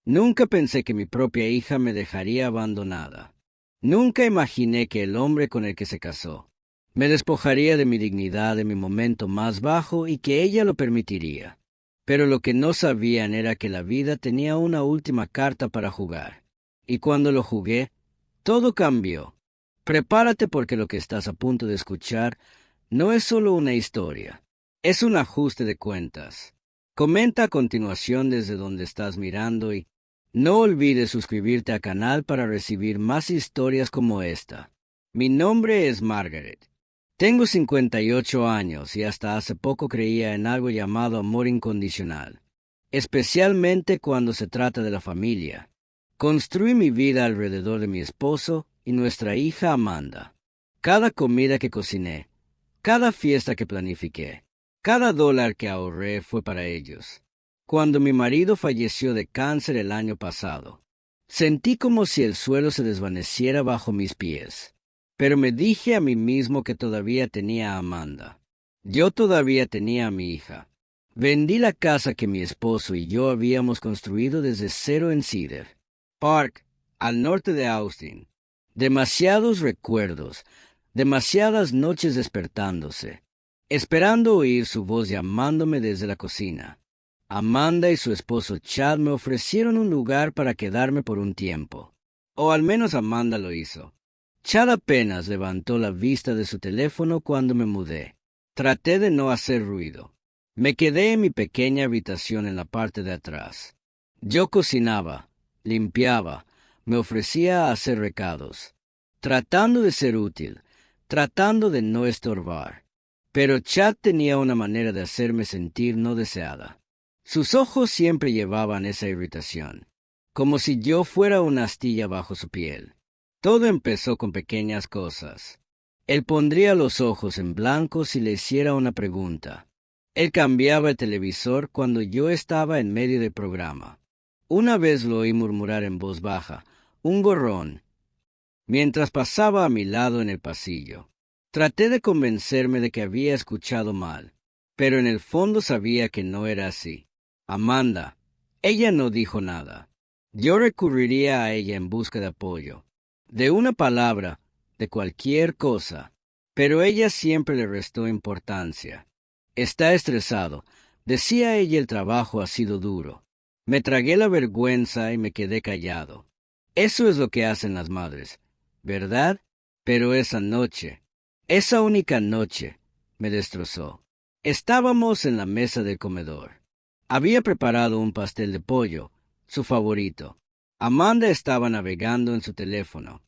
Nunca pensé que mi propia hija me dejaría abandonada. Nunca imaginé que el hombre con el que se casó me despojaría de mi dignidad en mi momento más bajo y que ella lo permitiría. Pero lo que no sabían era que la vida tenía una última carta para jugar. Y cuando lo jugué, todo cambió. Prepárate porque lo que estás a punto de escuchar no es solo una historia, es un ajuste de cuentas. Comenta a continuación desde donde estás mirando y no olvides suscribirte al canal para recibir más historias como esta. Mi nombre es Margaret. Tengo 58 años y hasta hace poco creía en algo llamado amor incondicional, especialmente cuando se trata de la familia. Construí mi vida alrededor de mi esposo y nuestra hija Amanda. Cada comida que cociné, cada fiesta que planifiqué, cada dólar que ahorré fue para ellos. Cuando mi marido falleció de cáncer el año pasado, sentí como si el suelo se desvaneciera bajo mis pies. Pero me dije a mí mismo que todavía tenía a Amanda. Yo todavía tenía a mi hija. Vendí la casa que mi esposo y yo habíamos construido desde cero en Cedar Park, al norte de Austin. Demasiados recuerdos, demasiadas noches despertándose, esperando oír su voz llamándome desde la cocina. Amanda y su esposo Chad me ofrecieron un lugar para quedarme por un tiempo. O al menos Amanda lo hizo. Chad apenas levantó la vista de su teléfono cuando me mudé. Traté de no hacer ruido. Me quedé en mi pequeña habitación en la parte de atrás. Yo cocinaba, limpiaba, me ofrecía a hacer recados, tratando de ser útil, tratando de no estorbar. Pero Chad tenía una manera de hacerme sentir no deseada. Sus ojos siempre llevaban esa irritación, como si yo fuera una astilla bajo su piel. Todo empezó con pequeñas cosas. Él pondría los ojos en blanco si le hiciera una pregunta. Él cambiaba el televisor cuando yo estaba en medio del programa. Una vez lo oí murmurar en voz baja, un gorrón, mientras pasaba a mi lado en el pasillo. Traté de convencerme de que había escuchado mal, pero en el fondo sabía que no era así. Amanda, ella no dijo nada. Yo recurriría a ella en busca de apoyo, de una palabra, de cualquier cosa, pero ella siempre le restó importancia. Está estresado, decía ella, el trabajo ha sido duro. Me tragué la vergüenza y me quedé callado. Eso es lo que hacen las madres, ¿verdad? Pero esa noche, esa única noche, me destrozó. Estábamos en la mesa del comedor. Había preparado un pastel de pollo, su favorito. Amanda estaba navegando en su teléfono.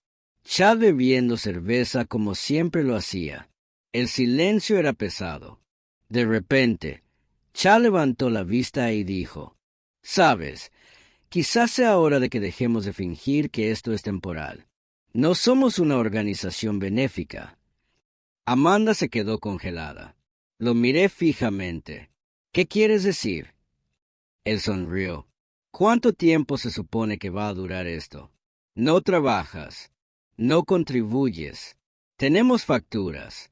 Chad bebiendo cerveza como siempre lo hacía. El silencio era pesado. De repente, Chad levantó la vista y dijo, «Sabes, quizás sea hora de que dejemos de fingir que esto es temporal. No somos una organización benéfica». Amanda se quedó congelada. Lo miré fijamente. «¿Qué quieres decir?» Él sonrió. «¿Cuánto tiempo se supone que va a durar esto? No trabajas. No contribuyes. Tenemos facturas.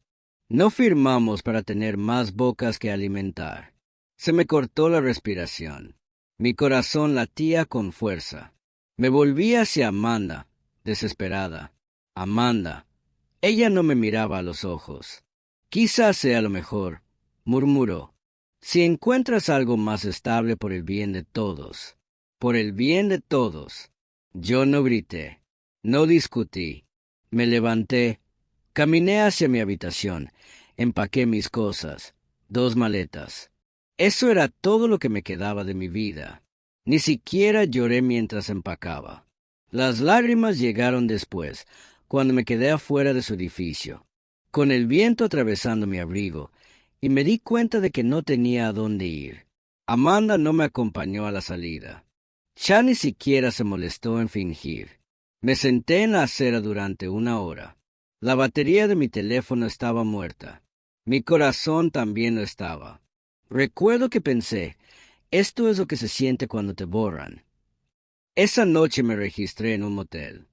No firmamos para tener más bocas que alimentar». Se me cortó la respiración. Mi corazón latía con fuerza. Me volví hacia Amanda, desesperada. Amanda. Ella no me miraba a los ojos. «Quizás sea lo mejor», murmuró. «Si encuentras algo más estable por el bien de todos. Por el bien de todos». Yo no grité. No discutí. Me levanté. Caminé hacia mi habitación. Empaqué mis cosas. 2 maletas. Eso era todo lo que me quedaba de mi vida. Ni siquiera lloré mientras empacaba. Las lágrimas llegaron después, cuando me quedé afuera de su edificio, con el viento atravesando mi abrigo, y me di cuenta de que no tenía a dónde ir. Amanda no me acompañó a la salida. Chad ni siquiera se molestó en fingir. Me senté en la acera durante 1 hora. La batería de mi teléfono estaba muerta. Mi corazón también lo estaba. Recuerdo que pensé, esto es lo que se siente cuando te borran. Esa noche me registré en un motel,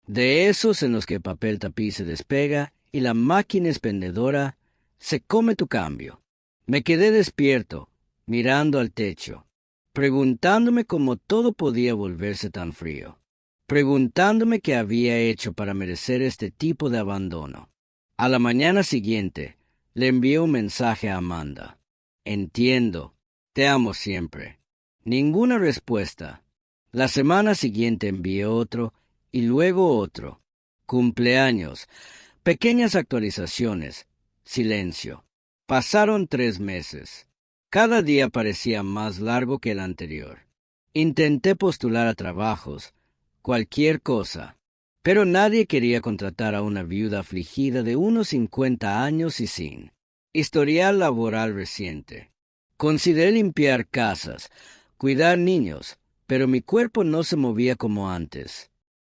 de esos en los que el papel tapiz se despega y la máquina expendedora se come tu cambio. Me quedé despierto, mirando al techo. preguntándome cómo todo podía volverse tan frío, preguntándome qué había hecho para merecer este tipo de abandono. A la mañana siguiente, le envié un mensaje a Amanda. Entiendo, te amo siempre. Ninguna respuesta. La semana siguiente envié otro y luego otro. Cumpleaños, pequeñas actualizaciones, silencio. Pasaron 3 meses. Cada día parecía más largo que el anterior. Intenté postular a trabajos, cualquier cosa, pero nadie quería contratar a una viuda afligida de unos 50 años y sin historial laboral reciente. Consideré limpiar casas, cuidar niños, pero mi cuerpo no se movía como antes.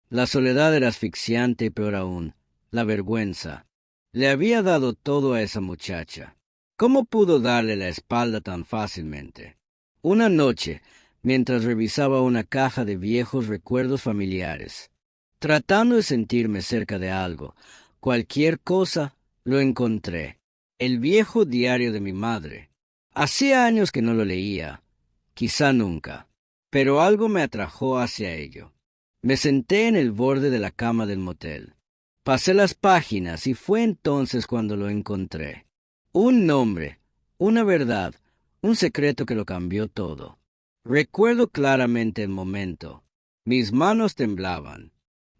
La soledad era asfixiante y peor aún, la vergüenza. Le había dado todo a esa muchacha. ¿Cómo pudo darle la espalda tan fácilmente? Una noche, mientras revisaba una caja de viejos recuerdos familiares, tratando de sentirme cerca de algo, cualquier cosa, lo encontré. El viejo diario de mi madre. Hacía años que no lo leía, quizá nunca, pero algo me atrajo hacia ello. Me senté en el borde de la cama del motel. Pasé las páginas y fue entonces cuando lo encontré. Un nombre, una verdad, un secreto que lo cambió todo. Recuerdo claramente el momento. Mis manos temblaban.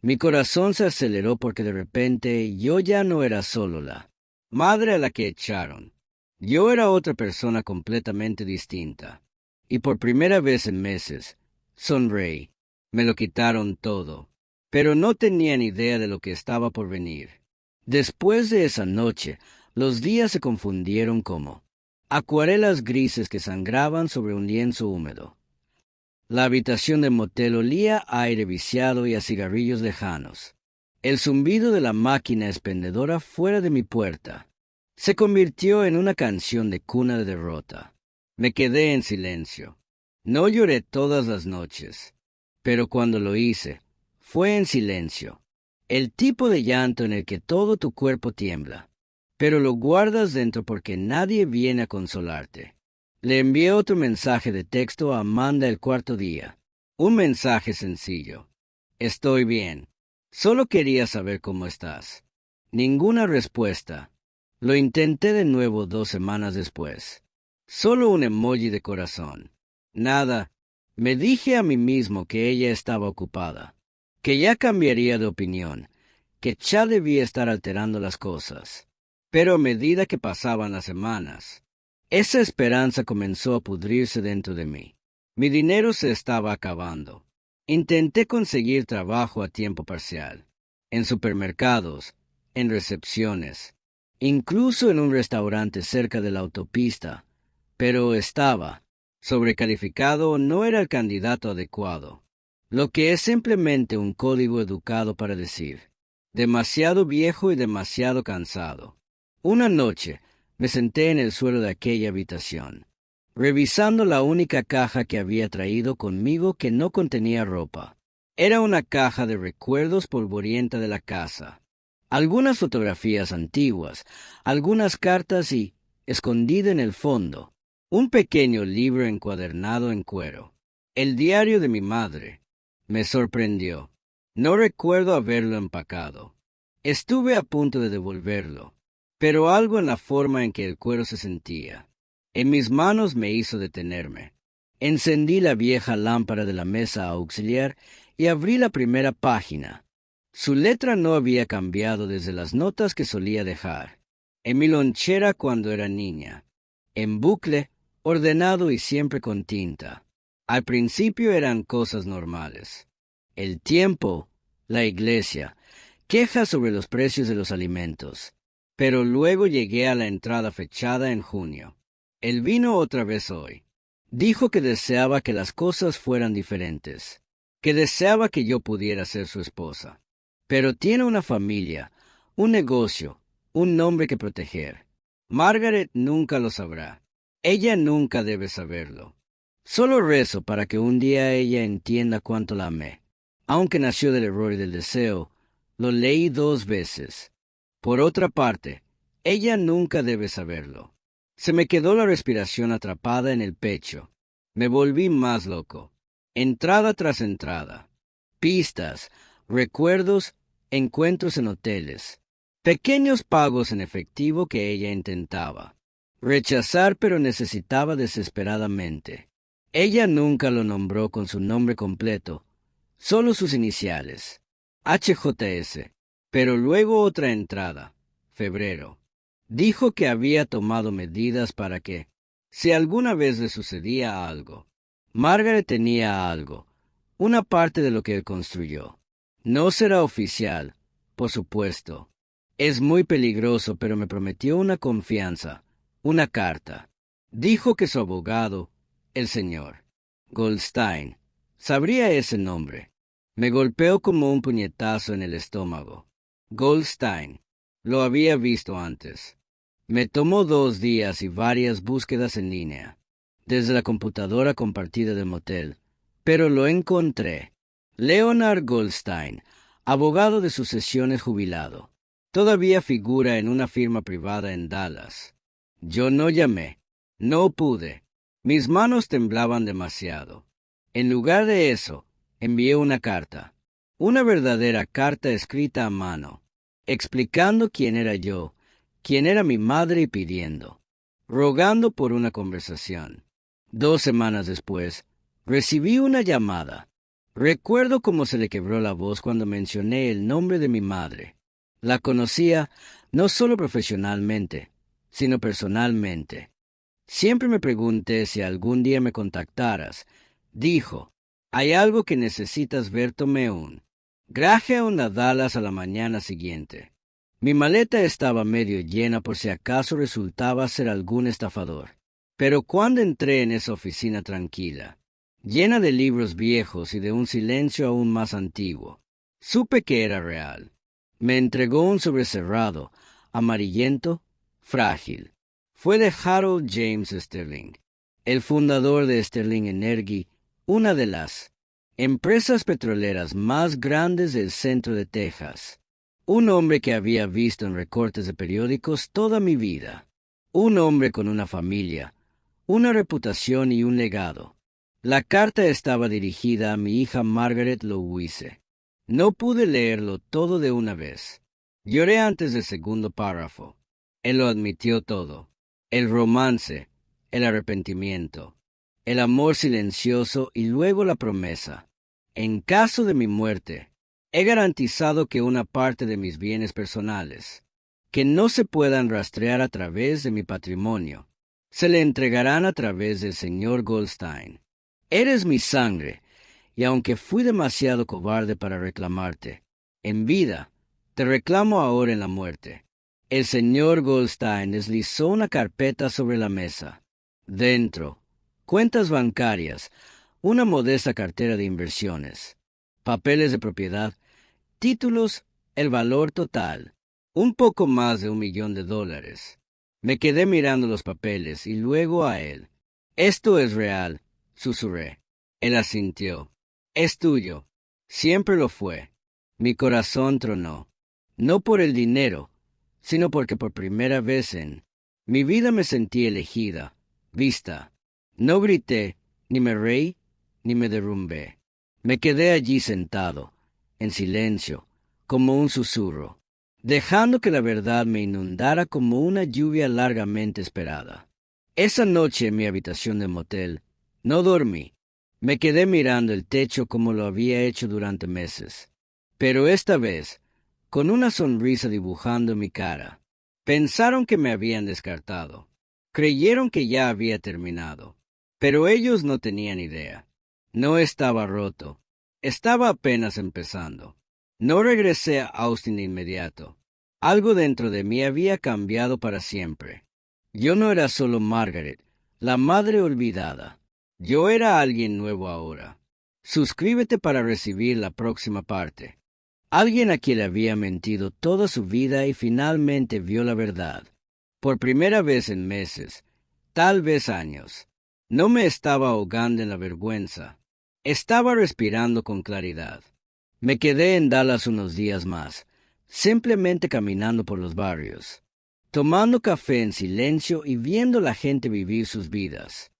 Mi corazón se aceleró porque de repente yo ya no era solo la madre a la que echaron. Yo era otra persona completamente distinta. Y por primera vez en meses, sonreí. Me lo quitaron todo. Pero no tenía ni idea de lo que estaba por venir. Después de esa noche, los días se confundieron como acuarelas grises que sangraban sobre un lienzo húmedo. La habitación del motel olía a aire viciado y a cigarrillos lejanos. El zumbido de la máquina expendedora fuera de mi puerta se convirtió en una canción de cuna de derrota. Me quedé en silencio. No lloré todas las noches, pero cuando lo hice, fue en silencio. El tipo de llanto en el que todo tu cuerpo tiembla, pero lo guardas dentro porque nadie viene a consolarte. Le envié otro mensaje de texto a Amanda el cuarto día. Un mensaje sencillo. Estoy bien. Solo quería saber cómo estás. Ninguna respuesta. Lo intenté de nuevo 2 semanas después. Solo un emoji de corazón. Nada. Me dije a mí mismo que ella estaba ocupada, que ya cambiaría de opinión, que ya debía estar alterando las cosas. Pero a medida que pasaban las semanas, esa esperanza comenzó a pudrirse dentro de mí. Mi dinero se estaba acabando. Intenté conseguir trabajo a tiempo parcial, en supermercados, en recepciones, incluso en un restaurante cerca de la autopista, pero estaba sobrecalificado, no era el candidato adecuado, lo que es simplemente un código educado para decir, demasiado viejo y demasiado cansado. Una noche me senté en el suelo de aquella habitación, revisando la única caja que había traído conmigo que no contenía ropa. Era una caja de recuerdos polvorienta de la casa, algunas fotografías antiguas, algunas cartas y, escondida en el fondo, un pequeño libro encuadernado en cuero. El diario de mi madre. Me sorprendió. No recuerdo haberlo empacado. Estuve a punto de devolverlo, pero algo en la forma en que el cuero se sentía en mis manos me hizo detenerme. Encendí la vieja lámpara de la mesa auxiliar y abrí la primera página. Su letra no había cambiado desde las notas que solía dejar en mi lonchera cuando era niña, en bucle, ordenado y siempre con tinta. Al principio eran cosas normales. El tiempo, la iglesia, quejas sobre los precios de los alimentos. Pero luego llegué a la entrada fechada en junio. Él vino otra vez hoy. Dijo que deseaba que las cosas fueran diferentes, que deseaba que yo pudiera ser su esposa. Pero tiene una familia, un negocio, un nombre que proteger. Margaret nunca lo sabrá. Ella nunca debe saberlo. Solo rezo para que un día ella entienda cuánto la amé. Aunque nació del error y del deseo, lo leí 2 veces. Por otra parte, ella nunca debe saberlo. Se me quedó la respiración atrapada en el pecho. Me volví más loco. Entrada tras entrada. Pistas, recuerdos, encuentros en hoteles. Pequeños pagos en efectivo que ella intentaba rechazar, pero necesitaba desesperadamente. Ella nunca lo nombró con su nombre completo, solo sus iniciales, HJS. Pero luego otra entrada, febrero. Dijo que había tomado medidas para que, si alguna vez le sucedía algo, Margaret tenía algo, una parte de lo que él construyó. No será oficial, por supuesto. Es muy peligroso, pero me prometió una confianza, una carta. Dijo que su abogado, el señor Goldstein, sabría ese nombre. Me golpeó como un puñetazo en el estómago. Goldstein. Lo había visto antes. Me tomó 2 días y varias búsquedas en línea, desde la computadora compartida del motel, pero lo encontré. Leonard Goldstein, abogado de sucesiones jubilado. Todavía figura en una firma privada en Dallas. Yo no llamé. No pude. Mis manos temblaban demasiado. En lugar de eso, envié una carta. Una verdadera carta escrita a mano, explicando quién era yo, quién era mi madre y pidiendo, rogando por una conversación. 2 semanas después, recibí una llamada. Recuerdo cómo se le quebró la voz cuando mencioné el nombre de mi madre. La conocía no solo profesionalmente, sino personalmente. Siempre me pregunté si algún día me contactaras. Dijo, hay algo que necesitas ver, tomé un Greyhound a Dallas a la mañana siguiente. Mi maleta estaba medio llena por si acaso resultaba ser algún estafador. Pero cuando entré en esa oficina tranquila, llena de libros viejos y de un silencio aún más antiguo, supe que era real. Me entregó un sobrecerrado, amarillento, frágil. Fue de Harold James Sterling, el fundador de Sterling Energy, una de las empresas petroleras más grandes del centro de Texas. Un hombre que había visto en recortes de periódicos toda mi vida. Un hombre con una familia, una reputación y un legado. La carta estaba dirigida a mi hija Margaret Louise. No pude leerlo todo de una vez. Lloré antes del segundo párrafo. Él lo admitió todo. El romance, el arrepentimiento, el amor silencioso y luego la promesa. En caso de mi muerte, he garantizado que una parte de mis bienes personales, que no se puedan rastrear a través de mi patrimonio, se le entregarán a través del señor Goldstein. Eres mi sangre, y aunque fui demasiado cobarde para reclamarte, en vida, te reclamo ahora en la muerte. El señor Goldstein deslizó una carpeta sobre la mesa. Dentro, cuentas bancarias, una modesta cartera de inversiones, papeles de propiedad, títulos, el valor total, un poco más de $1,000,000. Me quedé mirando los papeles y luego a él. Esto es real, susurré. Él asintió. Es tuyo. Siempre lo fue. Mi corazón tronó. No por el dinero, sino porque por primera vez en mi vida me sentí elegida, vista. No grité, ni me reí, ni me derrumbé. Me quedé allí sentado, en silencio, como un susurro, dejando que la verdad me inundara como una lluvia largamente esperada. Esa noche en mi habitación de motel, no dormí. Me quedé mirando el techo como lo había hecho durante meses. Pero esta vez, con una sonrisa dibujando en mi cara. Pensaron que me habían descartado. Creyeron que ya había terminado. Pero ellos no tenían idea. No estaba roto. Estaba apenas empezando. No regresé a Austin de inmediato. Algo dentro de mí había cambiado para siempre. Yo no era solo Margaret, la madre olvidada. Yo era alguien nuevo ahora. Suscríbete para recibir la próxima parte. Alguien a quien le había mentido toda su vida y finalmente vio la verdad. Por primera vez en meses, tal vez años. No me estaba ahogando en la vergüenza. Estaba respirando con claridad. Me quedé en Dallas unos días más, simplemente caminando por los barrios, tomando café en silencio y viendo la gente vivir sus vidas.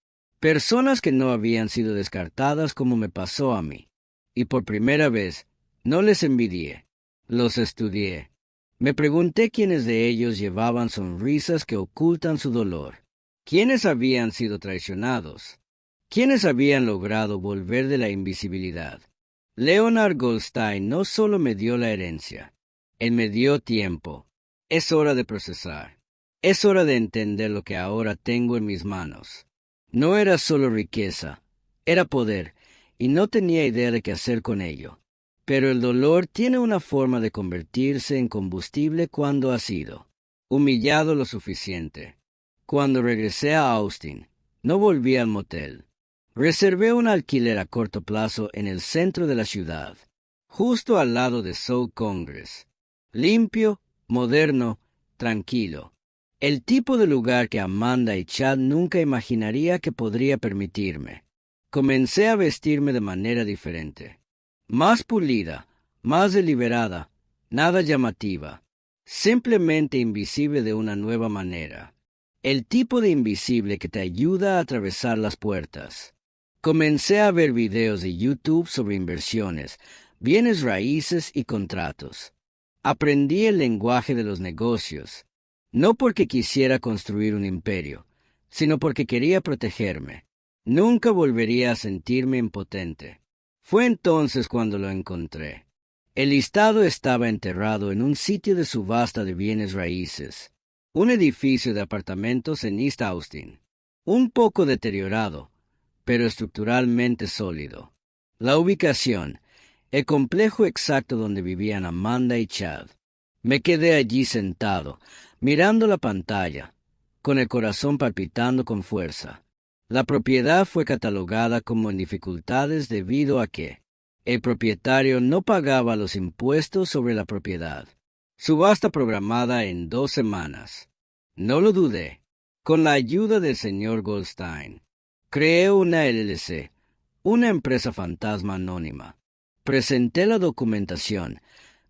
Personas que no habían sido descartadas como me pasó a mí. Y por primera vez, no les envidié. Los estudié. Me pregunté quiénes de ellos llevaban sonrisas que ocultan su dolor. ¿Quiénes habían sido traicionados? ¿Quiénes habían logrado volver de la invisibilidad? Leonard Goldstein no solo me dio la herencia, él me dio tiempo. Es hora de procesar. Es hora de entender lo que ahora tengo en mis manos. No era solo riqueza, era poder, y no tenía idea de qué hacer con ello. Pero el dolor tiene una forma de convertirse en combustible cuando ha sido humillado lo suficiente. Cuando regresé a Austin, no volví al motel. Reservé un alquiler a corto plazo en el centro de la ciudad, justo al lado de South Congress. Limpio, moderno, tranquilo. El tipo de lugar que Amanda y Chad nunca imaginaría que podría permitirme. Comencé a vestirme de manera diferente. Más pulida, más deliberada, nada llamativa. Simplemente invisible de una nueva manera. El tipo de invisible que te ayuda a atravesar las puertas. Comencé a ver videos de YouTube sobre inversiones, bienes raíces y contratos. Aprendí el lenguaje de los negocios, no porque quisiera construir un imperio, sino porque quería protegerme. Nunca volvería a sentirme impotente. Fue entonces cuando lo encontré. El listado estaba enterrado en un sitio de subasta de bienes raíces, un edificio de apartamentos en East Austin, un poco deteriorado, pero estructuralmente sólido. La ubicación, el complejo exacto donde vivían Amanda y Chad. Me quedé allí sentado, mirando la pantalla, con el corazón palpitando con fuerza. La propiedad fue catalogada como en dificultades debido a que el propietario no pagaba los impuestos sobre la propiedad. Subasta programada en 2 semanas. No lo dudé. Con la ayuda del señor Goldstein, creé una LLC, una empresa fantasma anónima. Presenté la documentación,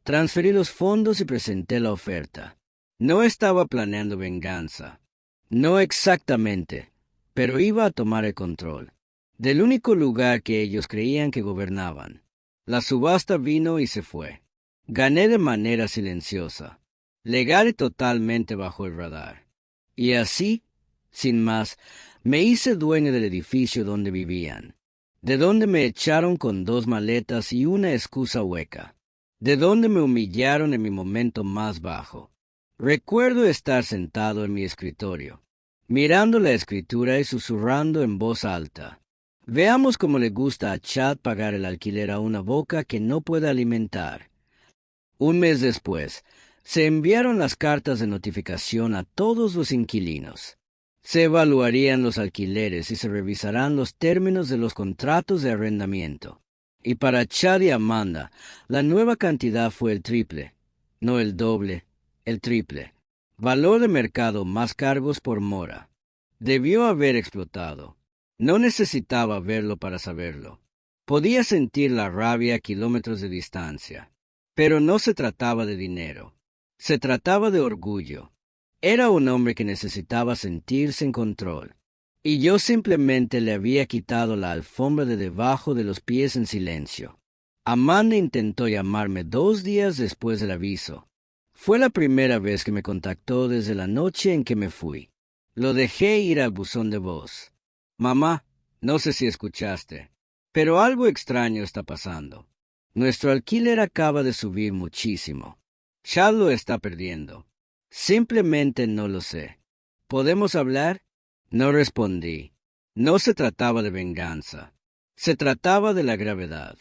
transferí los fondos y presenté la oferta. No estaba planeando venganza. No exactamente, pero iba a tomar el control del único lugar que ellos creían que gobernaban. La subasta vino y se fue. Gané de manera silenciosa, legal y totalmente bajo el radar. Y así, sin más, me hice dueño del edificio donde vivían, de donde me echaron con 2 maletas y una excusa hueca, de donde me humillaron en mi momento más bajo. Recuerdo estar sentado en mi escritorio, mirando la escritura y susurrando en voz alta. Veamos cómo le gusta a Chad pagar el alquiler a una boca que no puede alimentar. Un mes después, se enviaron las cartas de notificación a todos los inquilinos. Se evaluarían los alquileres y se revisarán los términos de los contratos de arrendamiento. Y para Chad y Amanda, la nueva cantidad fue el triple, no el doble, el triple. Valor de mercado más cargos por mora. Debió haber explotado. No necesitaba verlo para saberlo. Podía sentir la rabia a kilómetros de distancia. Pero no se trataba de dinero. Se trataba de orgullo. Era un hombre que necesitaba sentirse en control. Y yo simplemente le había quitado la alfombra de debajo de los pies en silencio. Amanda intentó llamarme 2 días después del aviso. Fue la primera vez que me contactó desde la noche en que me fui. Lo dejé ir al buzón de voz. Mamá, no sé si escuchaste, pero algo extraño está pasando. Nuestro alquiler acaba de subir muchísimo. Chad lo está perdiendo. Simplemente no lo sé. ¿Podemos hablar? No respondí. No se trataba de venganza. Se trataba de la gravedad.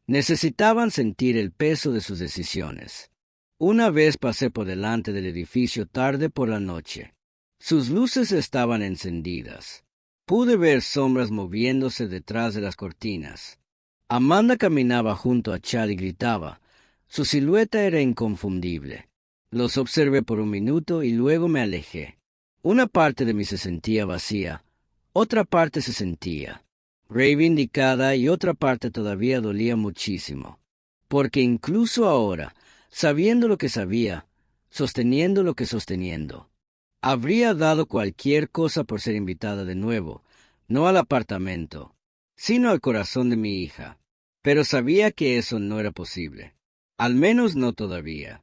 Necesitaban sentir el peso de sus decisiones. Una vez pasé por delante del edificio tarde por la noche. Sus luces estaban encendidas. Pude ver sombras moviéndose detrás de las cortinas. Amanda caminaba junto a Chad y gritaba. Su silueta era inconfundible. Los observé por un minuto y luego me alejé. Una parte de mí se sentía vacía, otra parte se sentía reivindicada y otra parte todavía dolía muchísimo. Porque incluso ahora, sabiendo lo que sabía, sosteniendo lo que sosteniendo, habría dado cualquier cosa por ser invitada de nuevo, no al apartamento, sino al corazón de mi hija. Pero sabía que eso no era posible. Al menos no todavía.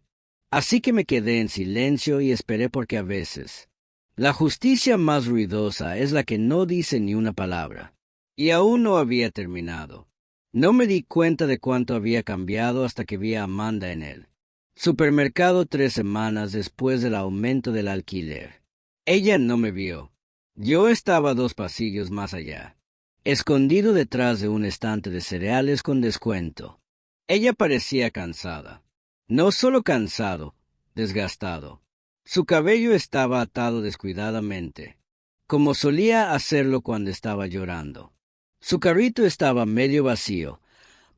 Así que me quedé en silencio y esperé porque a veces la justicia más ruidosa es la que no dice ni una palabra. Y aún no había terminado. No me di cuenta de cuánto había cambiado hasta que vi a Amanda en él. Supermercado 3 semanas después del aumento del alquiler. Ella no me vio. Yo estaba 2 pasillos más allá, escondido detrás de un estante de cereales con descuento. Ella parecía cansada. No solo cansado, desgastado. Su cabello estaba atado descuidadamente, como solía hacerlo cuando estaba llorando. Su carrito estaba medio vacío.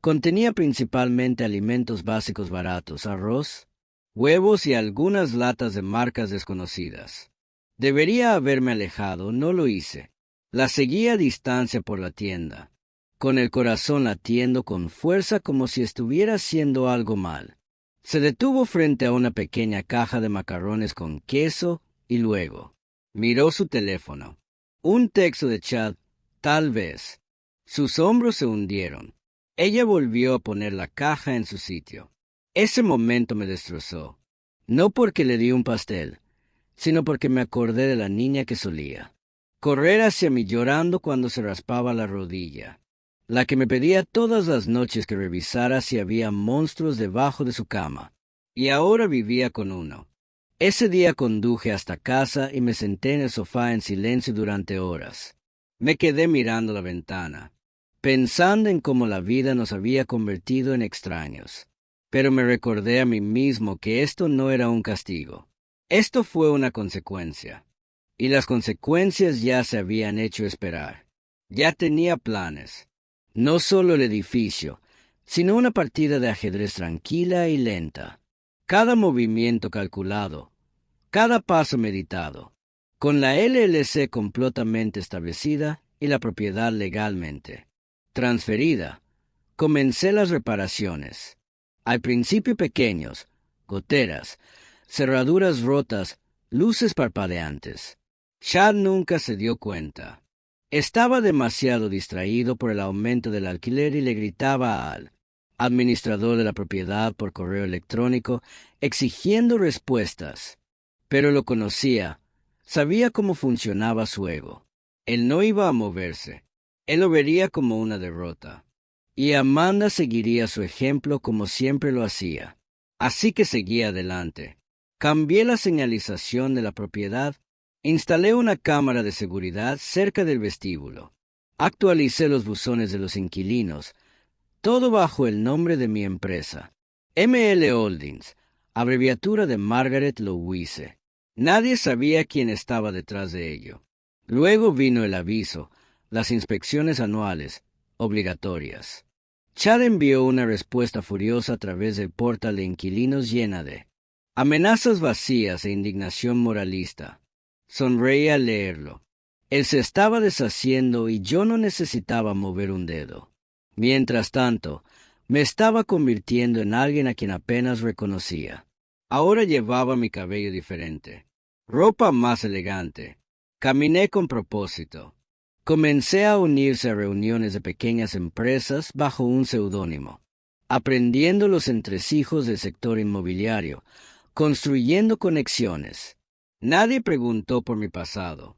Contenía principalmente alimentos básicos baratos, arroz, huevos y algunas latas de marcas desconocidas. Debería haberme alejado, no lo hice. La seguí a distancia por la tienda, con el corazón latiendo con fuerza como si estuviera haciendo algo mal. Se detuvo frente a una pequeña caja de macarrones con queso y luego miró su teléfono. Un texto de chat, tal vez. Sus hombros se hundieron. Ella volvió a poner la caja en su sitio. Ese momento me destrozó. No porque le di un pastel, sino porque me acordé de la niña que solía correr hacia mí llorando cuando se raspaba la rodilla, la que me pedía todas las noches que revisara si había monstruos debajo de su cama, y ahora vivía con uno. Ese día conduje hasta casa y me senté en el sofá en silencio durante horas. Me quedé mirando la ventana, pensando en cómo la vida nos había convertido en extraños. Pero me recordé a mí mismo que esto no era un castigo. Esto fue una consecuencia. Y las consecuencias ya se habían hecho esperar. Ya tenía planes. No solo el edificio, sino una partida de ajedrez tranquila y lenta. Cada movimiento calculado, cada paso meditado. Con la LLC completamente establecida y la propiedad legalmente transferida, comencé las reparaciones. Al principio pequeños, goteras, cerraduras rotas, luces parpadeantes. Chad nunca se dio cuenta. Estaba demasiado distraído por el aumento del alquiler y le gritaba al administrador de la propiedad por correo electrónico exigiendo respuestas. Pero lo conocía, sabía cómo funcionaba su ego. Él no iba a moverse. Él lo vería como una derrota. Y Amanda seguiría su ejemplo como siempre lo hacía. Así que seguía adelante. Cambié la señalización de la propiedad. Instalé una cámara de seguridad cerca del vestíbulo. Actualicé los buzones de los inquilinos, todo bajo el nombre de mi empresa, ML Holdings, abreviatura de Margaret Louise. Nadie sabía quién estaba detrás de ello. Luego vino el aviso, las inspecciones anuales, obligatorias. Chad envió una respuesta furiosa a través del portal de inquilinos llena de amenazas vacías e indignación moralista. Sonreí al leerlo. Él se estaba deshaciendo y yo no necesitaba mover un dedo. Mientras tanto, me estaba convirtiendo en alguien a quien apenas reconocía. Ahora llevaba mi cabello diferente, ropa más elegante. Caminé con propósito. Comencé a unirse a reuniones de pequeñas empresas bajo un seudónimo, aprendiendo los entresijos del sector inmobiliario, construyendo conexiones. Nadie preguntó por mi pasado.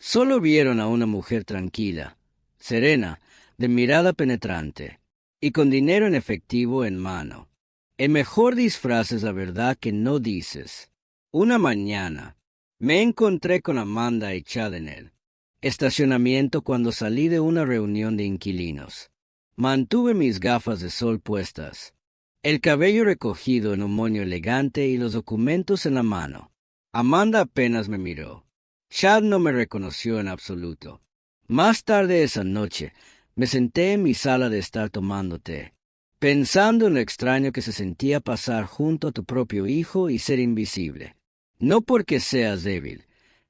Solo vieron a una mujer tranquila, serena, de mirada penetrante, y con dinero en efectivo en mano. El mejor disfraz es la verdad que no dices. Una mañana, me encontré con Amanda y Chad en el estacionamiento cuando salí de una reunión de inquilinos. Mantuve mis gafas de sol puestas, el cabello recogido en un moño elegante y los documentos en la mano. Amanda apenas me miró. Chad no me reconoció en absoluto. Más tarde esa noche, me senté en mi sala de estar tomando té, pensando en lo extraño que se sentía pasar junto a tu propio hijo y ser invisible. No porque seas débil,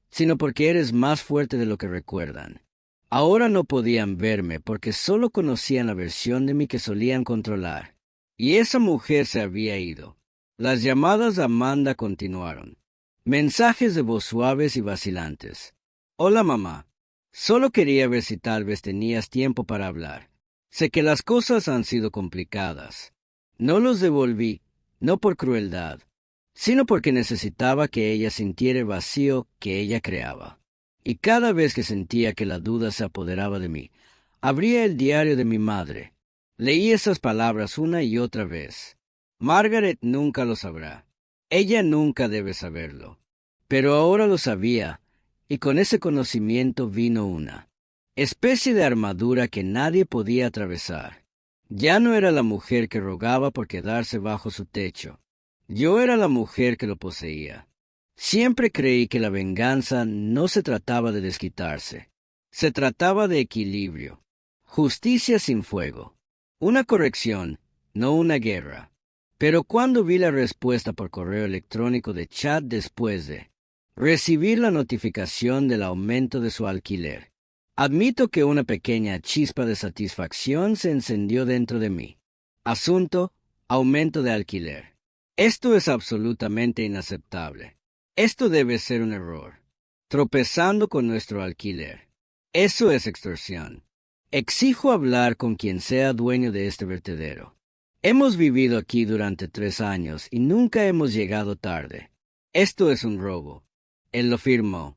sino porque eres más fuerte de lo que recuerdan. Ahora no podían verme porque solo conocían la versión de mí que solían controlar. Y esa mujer se había ido. Las llamadas a Amanda continuaron. Mensajes de voz suaves y vacilantes. Hola mamá. Solo quería ver si tal vez tenías tiempo para hablar. Sé que las cosas han sido complicadas. No los devolví, no por crueldad, sino porque necesitaba que ella sintiera el vacío que ella creaba. Y cada vez que sentía que la duda se apoderaba de mí, abría el diario de mi madre. Leí esas palabras una y otra vez. Margaret nunca lo sabrá. Ella nunca debe saberlo. Pero ahora lo sabía, y con ese conocimiento vino una especie de armadura que nadie podía atravesar. Ya no era la mujer que rogaba por quedarse bajo su techo. Yo era la mujer que lo poseía. Siempre creí que la venganza no se trataba de desquitarse. Se trataba de equilibrio. Justicia sin fuego. Una corrección, no una guerra. Pero cuando vi la respuesta por correo electrónico de Chad después de recibir la notificación del aumento de su alquiler, admito que una pequeña chispa de satisfacción se encendió dentro de mí. Asunto: aumento de alquiler. Esto es absolutamente inaceptable. Esto debe ser un error. Tropezando con nuestro alquiler. Eso es extorsión. Exijo hablar con quien sea dueño de este vertedero. Hemos vivido aquí durante 3 años y nunca hemos llegado tarde. Esto es un robo. Él lo firmó.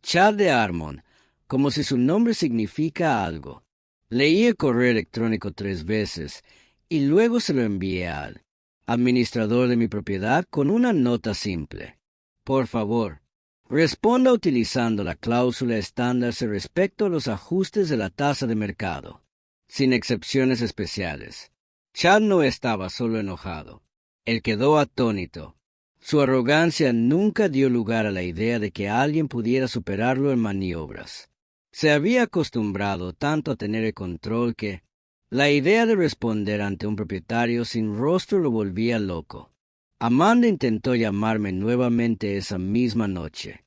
Chad de Armon, como si su nombre significa algo. Leí el correo electrónico 3 veces y luego se lo envié al administrador de mi propiedad con una nota simple. Por favor, responda utilizando la cláusula estándar respecto a los ajustes de la tasa de mercado, sin excepciones especiales. Chad no estaba solo enojado. Él quedó atónito. Su arrogancia nunca dio lugar a la idea de que alguien pudiera superarlo en maniobras. Se había acostumbrado tanto a tener el control que la idea de responder ante un propietario sin rostro lo volvía loco. Amanda intentó llamarme nuevamente esa misma noche.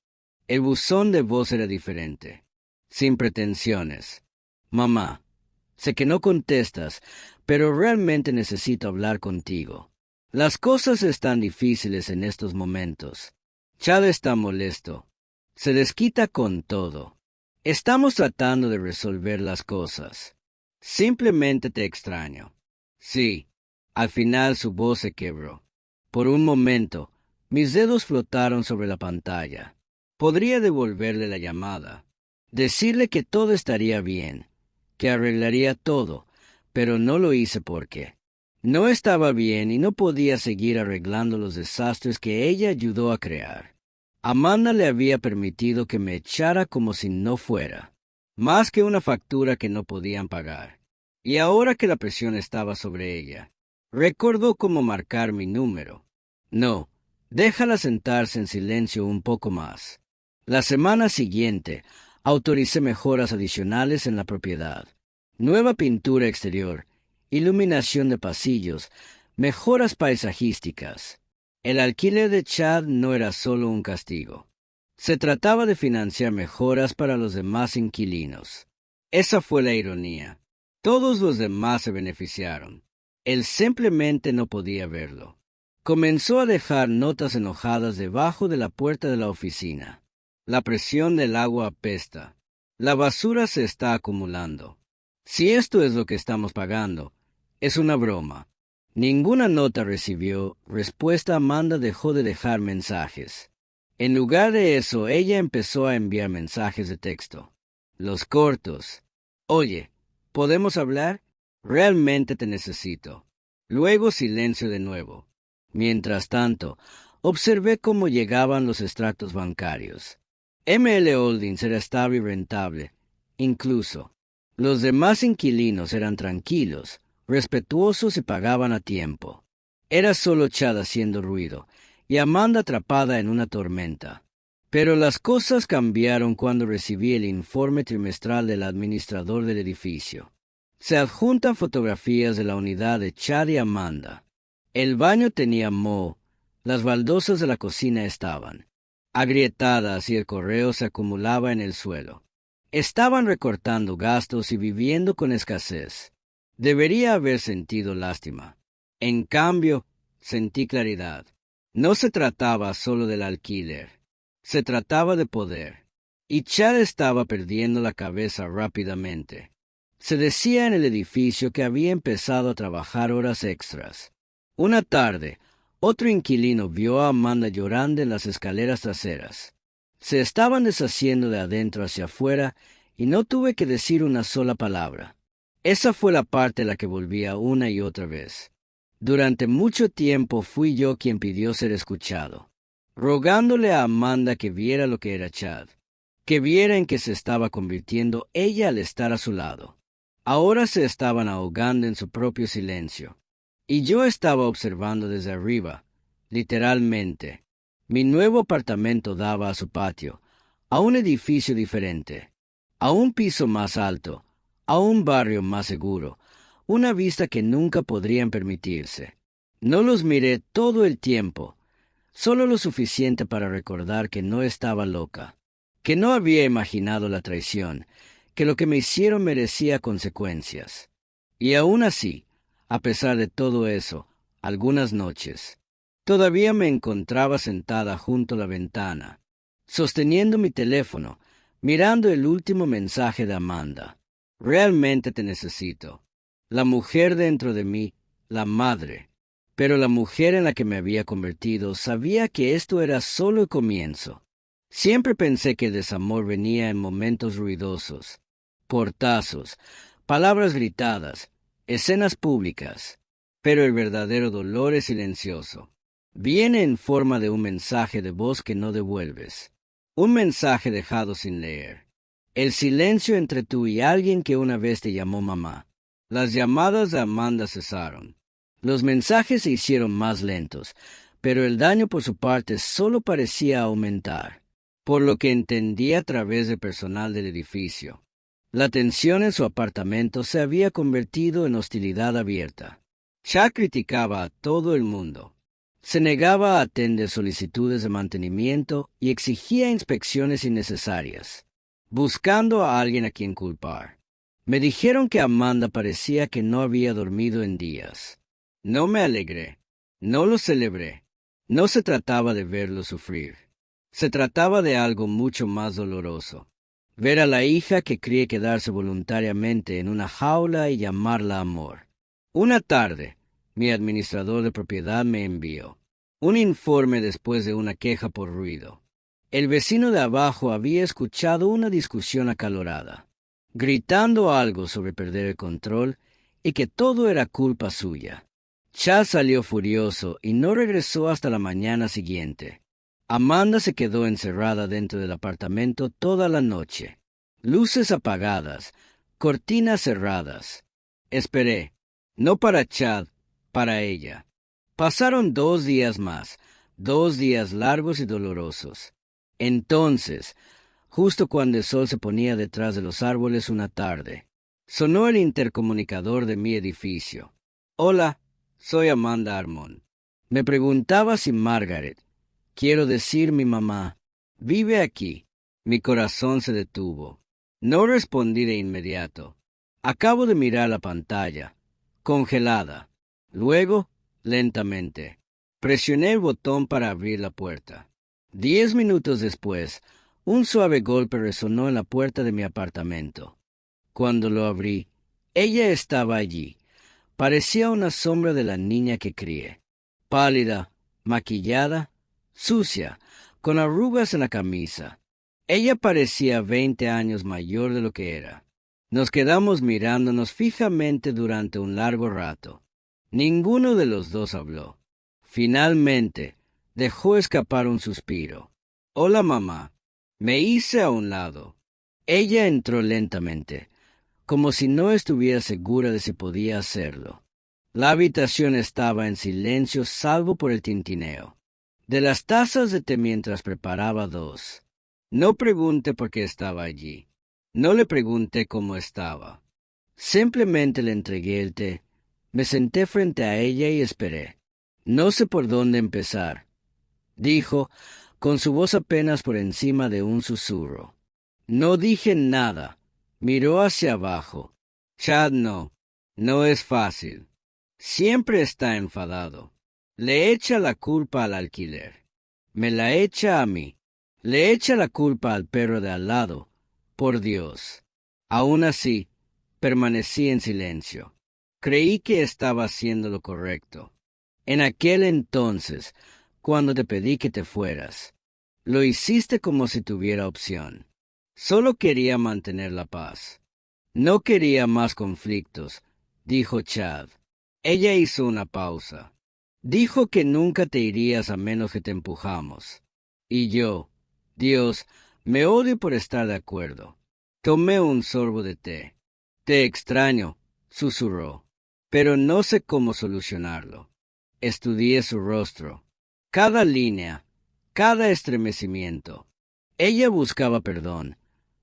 El buzón de voz era diferente, sin pretensiones. Mamá, sé que no contestas, pero realmente necesito hablar contigo. Las cosas están difíciles en estos momentos. Chad está molesto. Se desquita con todo. Estamos tratando de resolver las cosas. Simplemente te extraño. Sí. Al final su voz se quebró. Por un momento, mis dedos flotaron sobre la pantalla. Podría devolverle la llamada, decirle que todo estaría bien, que arreglaría todo, pero no lo hice porque no estaba bien y no podía seguir arreglando los desastres que ella ayudó a crear. Amanda le había permitido que me echara como si no fuera, más que una factura que no podían pagar. Y ahora que la presión estaba sobre ella, recordó cómo marcar mi número. No, déjala sentarse en silencio un poco más. La semana siguiente, autoricé mejoras adicionales en la propiedad. Nueva pintura exterior, iluminación de pasillos, mejoras paisajísticas. El alquiler de Chad no era solo un castigo. Se trataba de financiar mejoras para los demás inquilinos. Esa fue la ironía. Todos los demás se beneficiaron. Él simplemente no podía verlo. Comenzó a dejar notas enojadas debajo de la puerta de la oficina. La presión del agua apesta. La basura se está acumulando. Si esto es lo que estamos pagando, es una broma. Ninguna nota recibió respuesta. Amanda dejó de dejar mensajes. En lugar de eso, ella empezó a enviar mensajes de texto. Los cortos. Oye, ¿podemos hablar? Realmente te necesito. Luego silencio de nuevo. Mientras tanto, observé cómo llegaban los extractos bancarios. ML Holdings era estable y rentable. Incluso, los demás inquilinos eran tranquilos, respetuosos y pagaban a tiempo. Era solo Chad haciendo ruido, y Amanda atrapada en una tormenta. Pero las cosas cambiaron cuando recibí el informe trimestral del administrador del edificio. Se adjuntan fotografías de la unidad de Chad y Amanda. El baño tenía moho, las baldosas de la cocina estaban agrietadas y el correo se acumulaba en el suelo. Estaban recortando gastos y viviendo con escasez. Debería haber sentido lástima. En cambio, sentí claridad. No se trataba solo del alquiler. Se trataba de poder. y Chad estaba perdiendo la cabeza rápidamente. Se decía en el edificio que había empezado a trabajar horas extras. Una tarde, otro inquilino vio a Amanda llorando en las escaleras traseras. Se estaban deshaciendo de adentro hacia afuera y no tuve que decir una sola palabra. Esa fue la parte a la que volvía una y otra vez. Durante mucho tiempo fui yo quien pidió ser escuchado, rogándole a Amanda que viera lo que era Chad, que viera en qué se estaba convirtiendo ella al estar a su lado. Ahora se estaban ahogando en su propio silencio, y yo estaba observando desde arriba, literalmente. Mi nuevo apartamento daba a su patio, a un edificio diferente, a un piso más alto, a un barrio más seguro, una vista que nunca podrían permitirse. No los miré todo el tiempo, solo lo suficiente para recordar que no estaba loca, que no había imaginado la traición, que lo que me hicieron merecía consecuencias. Y aún así, a pesar de todo eso, algunas noches, todavía me encontraba sentada junto a la ventana, sosteniendo mi teléfono, mirando el último mensaje de Amanda. Realmente te necesito. La mujer dentro de mí, la madre. Pero la mujer en la que me había convertido sabía que esto era solo el comienzo. Siempre pensé que el desamor venía en momentos ruidosos, portazos, palabras gritadas, escenas públicas. Pero el verdadero dolor es silencioso. Viene en forma de un mensaje de voz que no devuelves. Un mensaje dejado sin leer. El silencio entre tú y alguien que una vez te llamó mamá. Las llamadas de Amanda cesaron. Los mensajes se hicieron más lentos, pero el daño por su parte solo parecía aumentar, por lo que entendí a través del personal del edificio. La tensión en su apartamento se había convertido en hostilidad abierta. Chad criticaba a todo el mundo. Se negaba a atender solicitudes de mantenimiento y exigía inspecciones innecesarias, buscando a alguien a quien culpar. Me dijeron que Amanda parecía que no había dormido en días. No me alegré, no lo celebré. No se trataba de verlo sufrir. Se trataba de algo mucho más doloroso. Ver a la hija que cree quedarse voluntariamente en una jaula y llamarla amor. Una tarde, mi administrador de propiedad me envió un informe después de una queja por ruido. El vecino de abajo había escuchado una discusión acalorada, gritando algo sobre perder el control y que todo era culpa suya. Chad salió furioso y no regresó hasta la mañana siguiente. Amanda se quedó encerrada dentro del apartamento toda la noche. Luces apagadas, cortinas cerradas. Esperé, no para Chad, para ella. Pasaron 2 días más, 2 días largos y dolorosos. Entonces, justo cuando el sol se ponía detrás de los árboles una tarde, sonó el intercomunicador de mi edificio. Hola, soy Amanda Armon. Me preguntaba si Margaret, quiero decir mi mamá, vive aquí. Mi corazón se detuvo. No respondí de inmediato. Acabo de mirar la pantalla, congelada. Luego, lentamente, presioné el botón para abrir la puerta. 10 minutos después, un suave golpe resonó en la puerta de mi apartamento. Cuando lo abrí, ella estaba allí. Parecía una sombra de la niña que crié. Pálida, maquillada, sucia, con arrugas en la camisa. Ella parecía 20 años mayor de lo que era. Nos quedamos mirándonos fijamente durante un largo rato. Ninguno de los dos habló. Finalmente, dejó escapar un suspiro. Hola, mamá. Me hice a un lado. Ella entró lentamente, como si no estuviera segura de si podía hacerlo. La habitación estaba en silencio salvo por el tintineo de las tazas de té mientras preparaba 2. No pregunté por qué estaba allí. No le pregunté cómo estaba. Simplemente le entregué el té. Me senté frente a ella y esperé. No sé por dónde empezar, dijo, con su voz apenas por encima de un susurro. No dije nada. Miró hacia abajo. Chad no es fácil. Siempre está enfadado. Le echa la culpa al alquiler. Me la echa a mí. Le echa la culpa al perro de al lado. Por Dios. Aún así, permanecí en silencio. Creí que estaba haciendo lo correcto. En aquel entonces, cuando te pedí que te fueras, lo hiciste como si tuviera opción. Solo quería mantener la paz. No quería más conflictos, dijo Chad. Ella hizo una pausa. Dijo que nunca te irías a menos que te empujamos. Y yo, Dios, me odio por estar de acuerdo. Tomé un sorbo de té. Te extraño, susurró, pero no sé cómo solucionarlo. Estudié su rostro. Cada línea, cada estremecimiento. Ella buscaba perdón,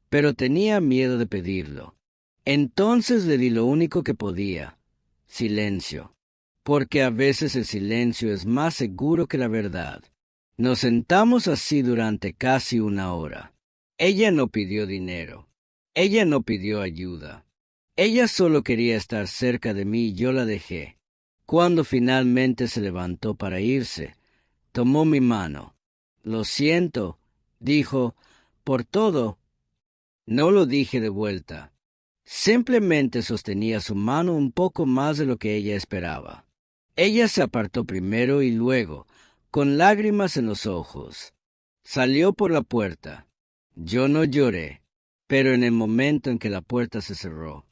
pero tenía miedo de pedirlo. Entonces le di lo único que podía, silencio, porque a veces el silencio es más seguro que la verdad. Nos sentamos así durante casi una hora. Ella no pidió dinero. Ella no pidió ayuda. Ella solo quería estar cerca de mí y yo la dejé. Cuando finalmente se levantó para irse, tomó mi mano. Lo siento, dijo, por todo. No lo dije de vuelta. Simplemente sostenía su mano un poco más de lo que ella esperaba. Ella se apartó primero y luego, con lágrimas en los ojos, salió por la puerta. Yo no lloré, pero en el momento en que la puerta se cerró,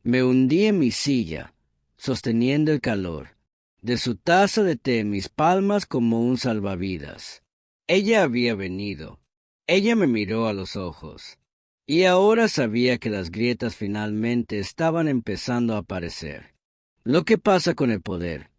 me hundí en mi silla, sosteniendo el calor de su taza de té en mis palmas como un salvavidas. Ella había venido. Ella me miró a los ojos. Y ahora sabía que las grietas finalmente estaban empezando a aparecer. Lo que pasa con el poder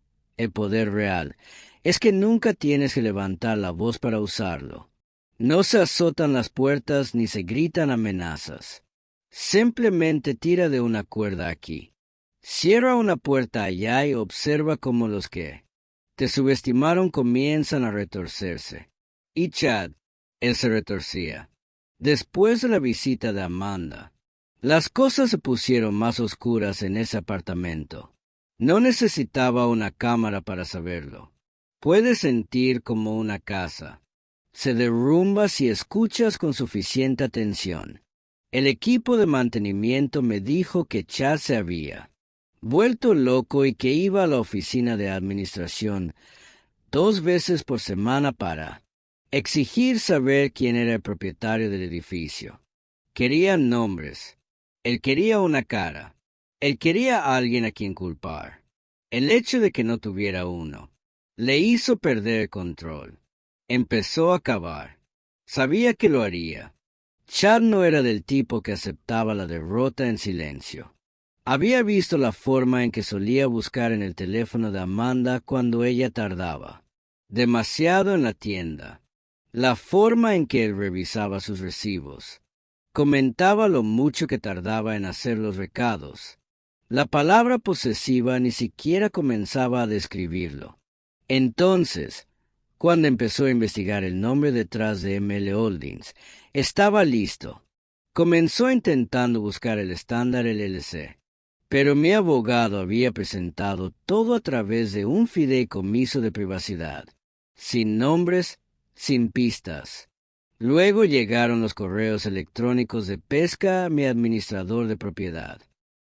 real, es que nunca tienes que levantar la voz para usarlo. No se azotan las puertas ni se gritan amenazas. Simplemente tira de una cuerda aquí. Cierra una puerta allá y observa cómo los que te subestimaron comienzan a retorcerse. Y Chad, él se retorcía. Después de la visita de Amanda, las cosas se pusieron más oscuras en ese apartamento. No necesitaba una cámara para saberlo. Puedes sentir como una casa se derrumba si escuchas con suficiente atención. El equipo de mantenimiento me dijo que Chad se había vuelto loco y que iba a la oficina de administración 2 veces por semana para exigir saber quién era el propietario del edificio. Quería nombres. Él quería una cara. Él quería a alguien a quien culpar. El hecho de que no tuviera uno le hizo perder el control. Empezó a cavar. Sabía que lo haría. Chad no era del tipo que aceptaba la derrota en silencio. Había visto la forma en que solía buscar en el teléfono de Amanda cuando ella tardaba demasiado en la tienda. La forma en que él revisaba sus recibos. Comentaba lo mucho que tardaba en hacer los recados. La palabra posesiva ni siquiera comenzaba a describirlo. Entonces, cuando empezó a investigar el nombre detrás de ML Holdings, estaba listo. Comenzó intentando buscar el estándar LLC, pero mi abogado había presentado todo a través de un fideicomiso de privacidad, sin nombres, sin pistas. Luego llegaron los correos electrónicos de pesca a mi administrador de propiedad.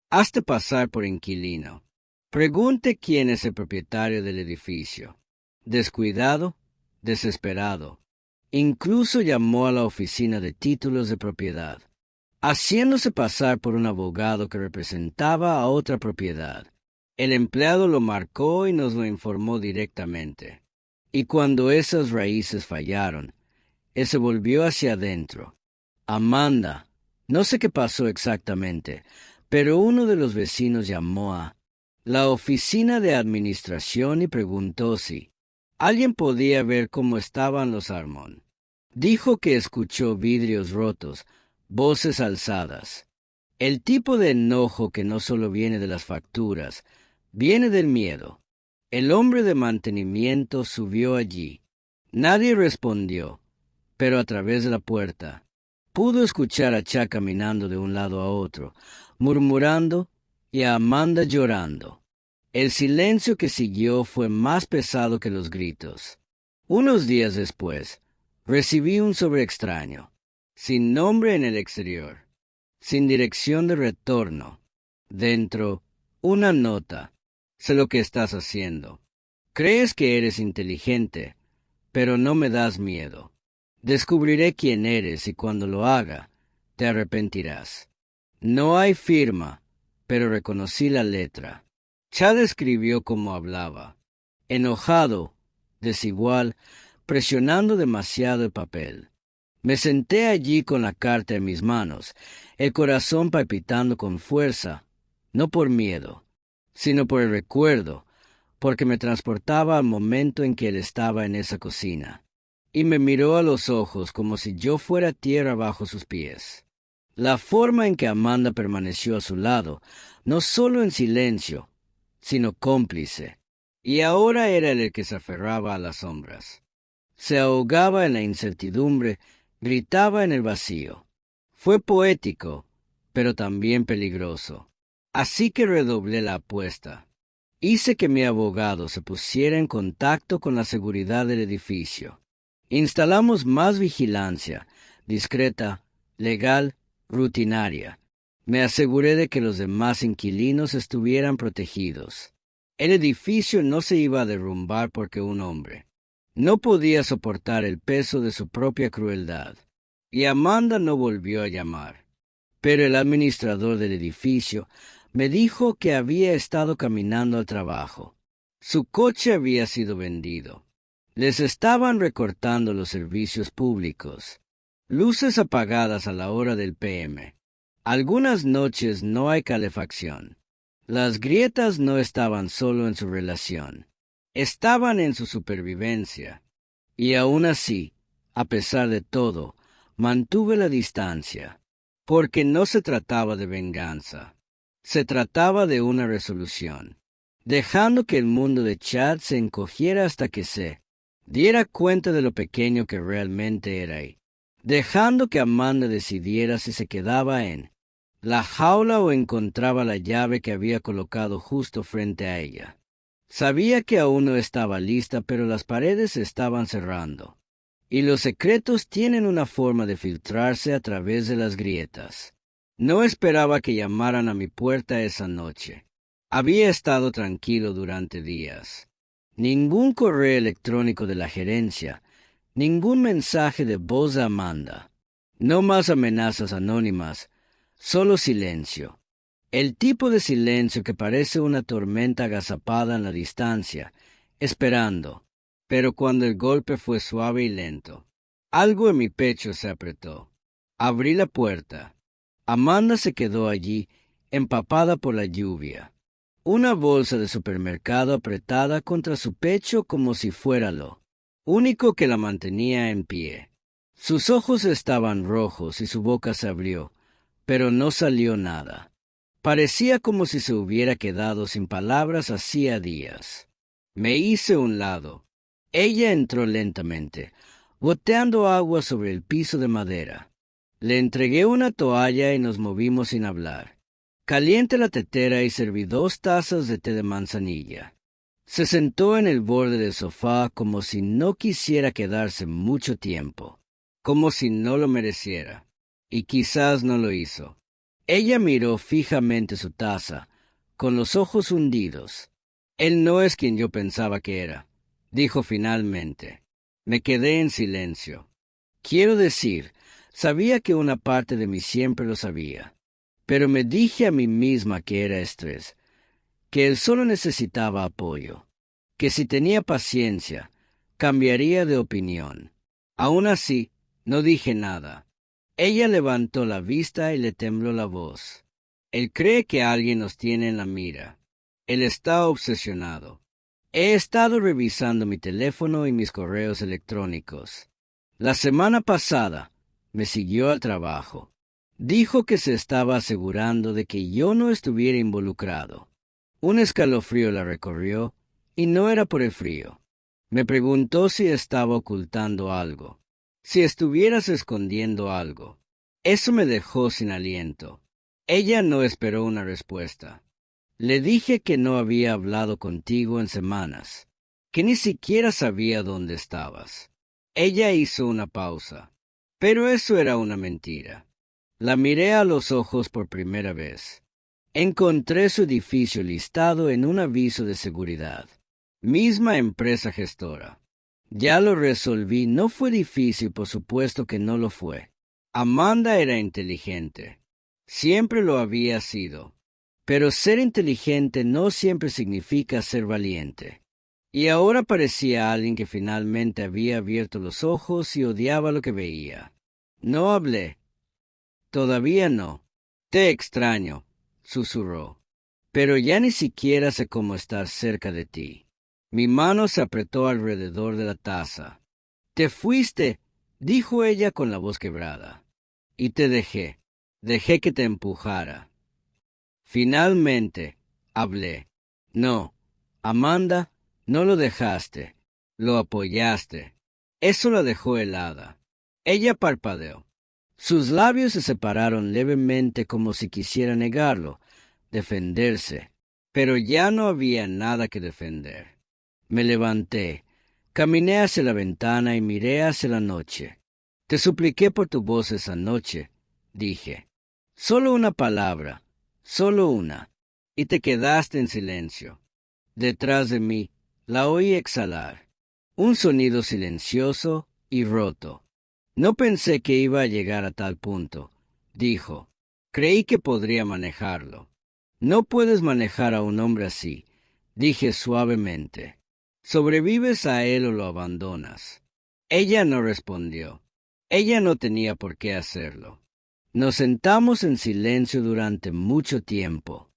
Hazte pasar por inquilino. Pregunte quién es el propietario del edificio. Descuidado, desesperado. Incluso llamó a la oficina de títulos de propiedad, haciéndose pasar por un abogado que representaba a otra propiedad. El empleado lo marcó y nos lo informó directamente. Y cuando esas raíces fallaron, él se volvió hacia adentro. Amanda, no sé qué pasó exactamente, pero uno de los vecinos llamó a la oficina de administración y preguntó si alguien podía ver cómo estaban los Armon. Dijo que escuchó vidrios rotos, voces alzadas. El tipo de enojo que no solo viene de las facturas, viene del miedo. El hombre de mantenimiento subió allí. Nadie respondió, pero a través de la puerta pudo escuchar a Chad caminando de un lado a otro, murmurando, y a Amanda llorando. El silencio que siguió fue más pesado que los gritos. Unos días después, Recibí un sobre extraño, sin nombre en el exterior, sin dirección de retorno. Dentro, una nota. Sé lo que estás haciendo. Crees que eres inteligente, pero no me das miedo. Descubriré quién eres y cuando lo haga, te arrepentirás. No hay firma, pero reconocí la letra. Chad escribió como hablaba, enojado, desigual, presionando demasiado el papel. Me senté allí con la carta en mis manos, el corazón palpitando con fuerza, no por miedo, sino por el recuerdo, porque me transportaba al momento en que él estaba en esa cocina, y me miró a los ojos como si yo fuera tierra bajo sus pies. La forma en que Amanda permaneció a su lado, no solo en silencio, sino cómplice, y ahora era él el que se aferraba a las sombras. Se ahogaba en la incertidumbre, gritaba en el vacío. Fue poético, pero también peligroso. Así que redoblé la apuesta. Hice que mi abogado se pusiera en contacto con la seguridad del edificio. Instalamos más vigilancia, discreta, legal, rutinaria. Me aseguré de que los demás inquilinos estuvieran protegidos. El edificio no se iba a derrumbar porque un hombre no podía soportar el peso de su propia crueldad. Y Amanda no volvió a llamar. Pero el administrador del edificio me dijo que había estado caminando al trabajo. Su coche había sido vendido. Les estaban recortando los servicios públicos. Luces apagadas a la hora del PM. Algunas noches no hay calefacción. Las grietas no estaban solo en su relación. Estaban en su supervivencia. Y aún así, a pesar de todo, mantuve la distancia. Porque no se trataba de venganza. Se trataba de una resolución. Dejando que el mundo de Chad se encogiera hasta que se diera cuenta de lo pequeño que realmente era ahí. Dejando que Amanda decidiera si se quedaba en la jaula o encontraba la llave que había colocado justo frente a ella. Sabía que aún no estaba lista, pero las paredes se estaban cerrando. Y los secretos tienen una forma de filtrarse a través de las grietas. No esperaba que llamaran a mi puerta esa noche. Había estado tranquilo durante días. Ningún correo electrónico de la gerencia, ningún mensaje de voz de Amanda. No más amenazas anónimas, solo silencio. El tipo de silencio que parece una tormenta agazapada en la distancia, esperando. Pero cuando el golpe fue suave y lento, algo en mi pecho se apretó. Abrí la puerta. Amanda se quedó allí, empapada por la lluvia. Una bolsa de supermercado apretada contra su pecho como si fuera lo único que la mantenía en pie. Sus ojos estaban rojos y su boca se abrió, pero no salió nada. Parecía como si se hubiera quedado sin palabras hacía días. Me hice a un lado. Ella entró lentamente, goteando agua sobre el piso de madera. Le entregué una toalla y nos movimos sin hablar. Caliente la tetera y serví 2 tazas de té de manzanilla. Se sentó en el borde del sofá como si no quisiera quedarse mucho tiempo, como si no lo mereciera, y quizás no lo hizo. Ella miró fijamente su taza, con los ojos hundidos. Él no es quien yo pensaba que era, dijo finalmente. Me quedé en silencio. Quiero decir, sabía que una parte de mí siempre lo sabía, pero me dije a mí misma que era estrés, que él solo necesitaba apoyo, que si tenía paciencia, cambiaría de opinión. Aún así, no dije nada. Ella levantó la vista y le tembló la voz. Él cree que alguien nos tiene en la mira. Él está obsesionado. He estado revisando mi teléfono y mis correos electrónicos. La semana pasada me siguió al trabajo. Dijo que se estaba asegurando de que yo no estuviera involucrado. Un escalofrío la recorrió, y no era por el frío. Me preguntó si estaba ocultando algo, si estuvieras escondiendo algo. Eso me dejó sin aliento. Ella no esperó una respuesta. Le dije que no había hablado contigo en semanas, que ni siquiera sabía dónde estabas. Ella hizo una pausa. Pero eso era una mentira. La miré a los ojos por primera vez. Encontré su edificio listado en un aviso de seguridad. Misma empresa gestora. Ya lo resolví, no fue difícil, por supuesto que no lo fue. Amanda era inteligente. Siempre lo había sido. Pero ser inteligente no siempre significa ser valiente. Y ahora parecía alguien que finalmente había abierto los ojos y odiaba lo que veía. No hablé. Todavía no. Te extraño, susurró. Pero ya ni siquiera sé cómo estar cerca de ti. Mi mano se apretó alrededor de la taza. Te fuiste, dijo ella con la voz quebrada. Y te dejé. Dejé que te empujara. Finalmente, hablé. No, Amanda, no lo dejaste. Lo apoyaste. Eso la dejó helada. Ella parpadeó. Sus labios se separaron levemente como si quisiera negarlo, defenderse. Pero ya no había nada que defender. Me levanté, caminé hacia la ventana y miré hacia la noche. Te supliqué por tu voz esa noche, dije. Solo una palabra, solo una, y te quedaste en silencio. Detrás de mí, la oí exhalar. Un sonido silencioso y roto. No pensé que iba a llegar a tal punto, dijo. Creí que podría manejarlo. No puedes manejar a un hombre así, dije suavemente. ¿Sobrevives a él o lo abandonas? Ella no respondió. Ella no tenía por qué hacerlo. Nos sentamos en silencio durante mucho tiempo.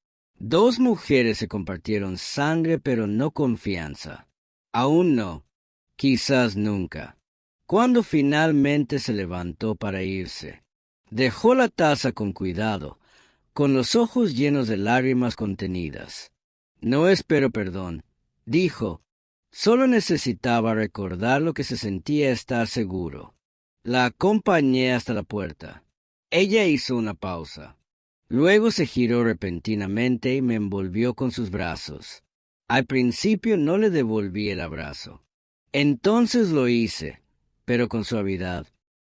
Dos mujeres se compartieron sangre, pero no confianza. Aún no. Quizás nunca. Cuando finalmente se levantó para irse, dejó la taza con cuidado, con los ojos llenos de lágrimas contenidas. No espero perdón, dijo. Solo necesitaba recordar lo que se sentía estar seguro. La acompañé hasta la puerta. Ella hizo una pausa. Luego se giró repentinamente y me envolvió con sus brazos. Al principio no le devolví el abrazo. Entonces lo hice, pero con suavidad,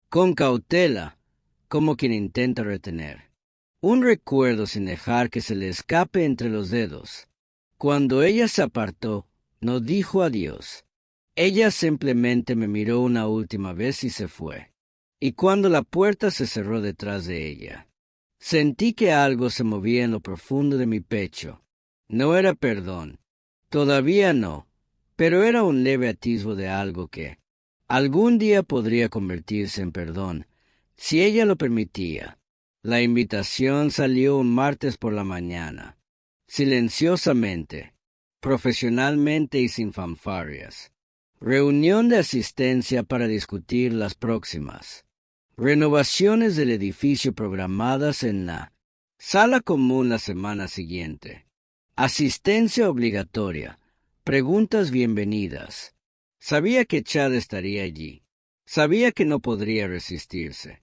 con cautela, como quien intenta retener. Un recuerdo sin dejar que se le escape entre los dedos. Cuando ella se apartó, no dijo adiós. Ella simplemente me miró una última vez y se fue. Y cuando la puerta se cerró detrás de ella, sentí que algo se movía en lo profundo de mi pecho. No era perdón. Todavía no. Pero era un leve atisbo de algo que algún día podría convertirse en perdón, si ella lo permitía. La invitación salió un martes por la mañana, silenciosamente, profesionalmente y sin fanfarrias. Reunión de asistencia para discutir las próximas renovaciones del edificio programadas en la sala común la semana siguiente. Asistencia obligatoria. Preguntas bienvenidas. Sabía que Chad estaría allí. Sabía que no podría resistirse.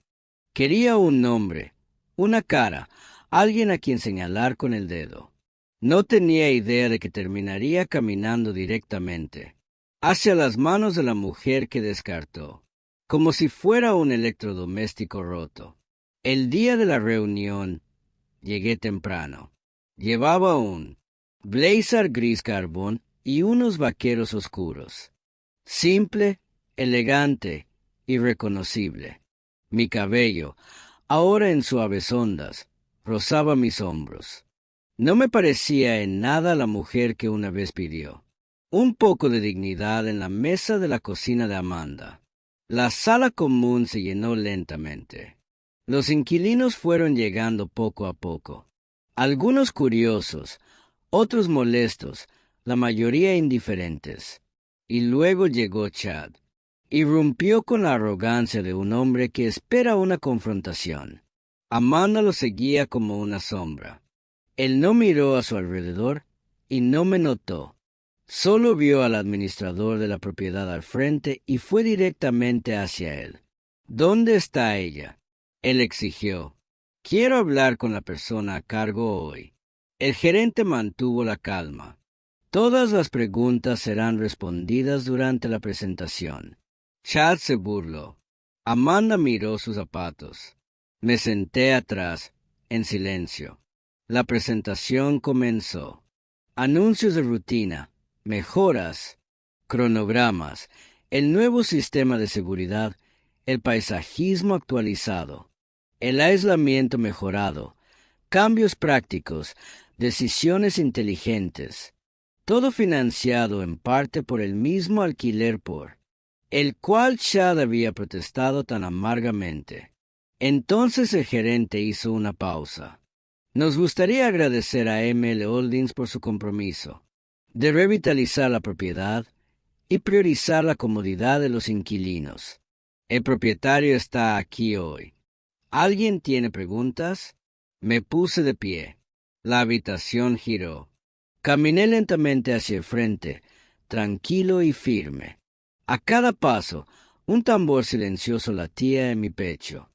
Quería un nombre, una cara, alguien a quien señalar con el dedo. No tenía idea de que terminaría caminando directamente hacia las manos de la mujer que descartó, como si fuera un electrodoméstico roto. El día de la reunión, llegué temprano. Llevaba un blazer gris carbón y unos vaqueros oscuros. Simple, elegante, irreconocible. Mi cabello, ahora en suaves ondas, rozaba mis hombros. No me parecía en nada la mujer que una vez pidió. Un poco de dignidad en la mesa de la cocina de Amanda. La sala común se llenó lentamente. Los inquilinos fueron llegando poco a poco. Algunos curiosos, otros molestos, la mayoría indiferentes. Y luego llegó Chad. Irrumpió con la arrogancia de un hombre que espera una confrontación. Amanda lo seguía como una sombra. Él no miró a su alrededor y no me notó. Solo vio al administrador de la propiedad al frente y fue directamente hacia él. ¿Dónde está ella? Él exigió. Quiero hablar con la persona a cargo hoy. El gerente mantuvo la calma. Todas las preguntas serán respondidas durante la presentación. Chad se burló. Amanda miró sus zapatos. Me senté atrás, en silencio. La presentación comenzó. Anuncios de rutina, mejoras, cronogramas, el nuevo sistema de seguridad, el paisajismo actualizado, el aislamiento mejorado, cambios prácticos, decisiones inteligentes, todo financiado en parte por el mismo alquiler por el cual Chad había protestado tan amargamente. Entonces el gerente hizo una pausa. Nos gustaría agradecer a ML Holdings por su compromiso de revitalizar la propiedad y priorizar la comodidad de los inquilinos. El propietario está aquí hoy. ¿Alguien tiene preguntas? Me puse de pie. La habitación giró. Caminé lentamente hacia el frente, tranquilo y firme. A cada paso, un tambor silencioso latía en mi pecho.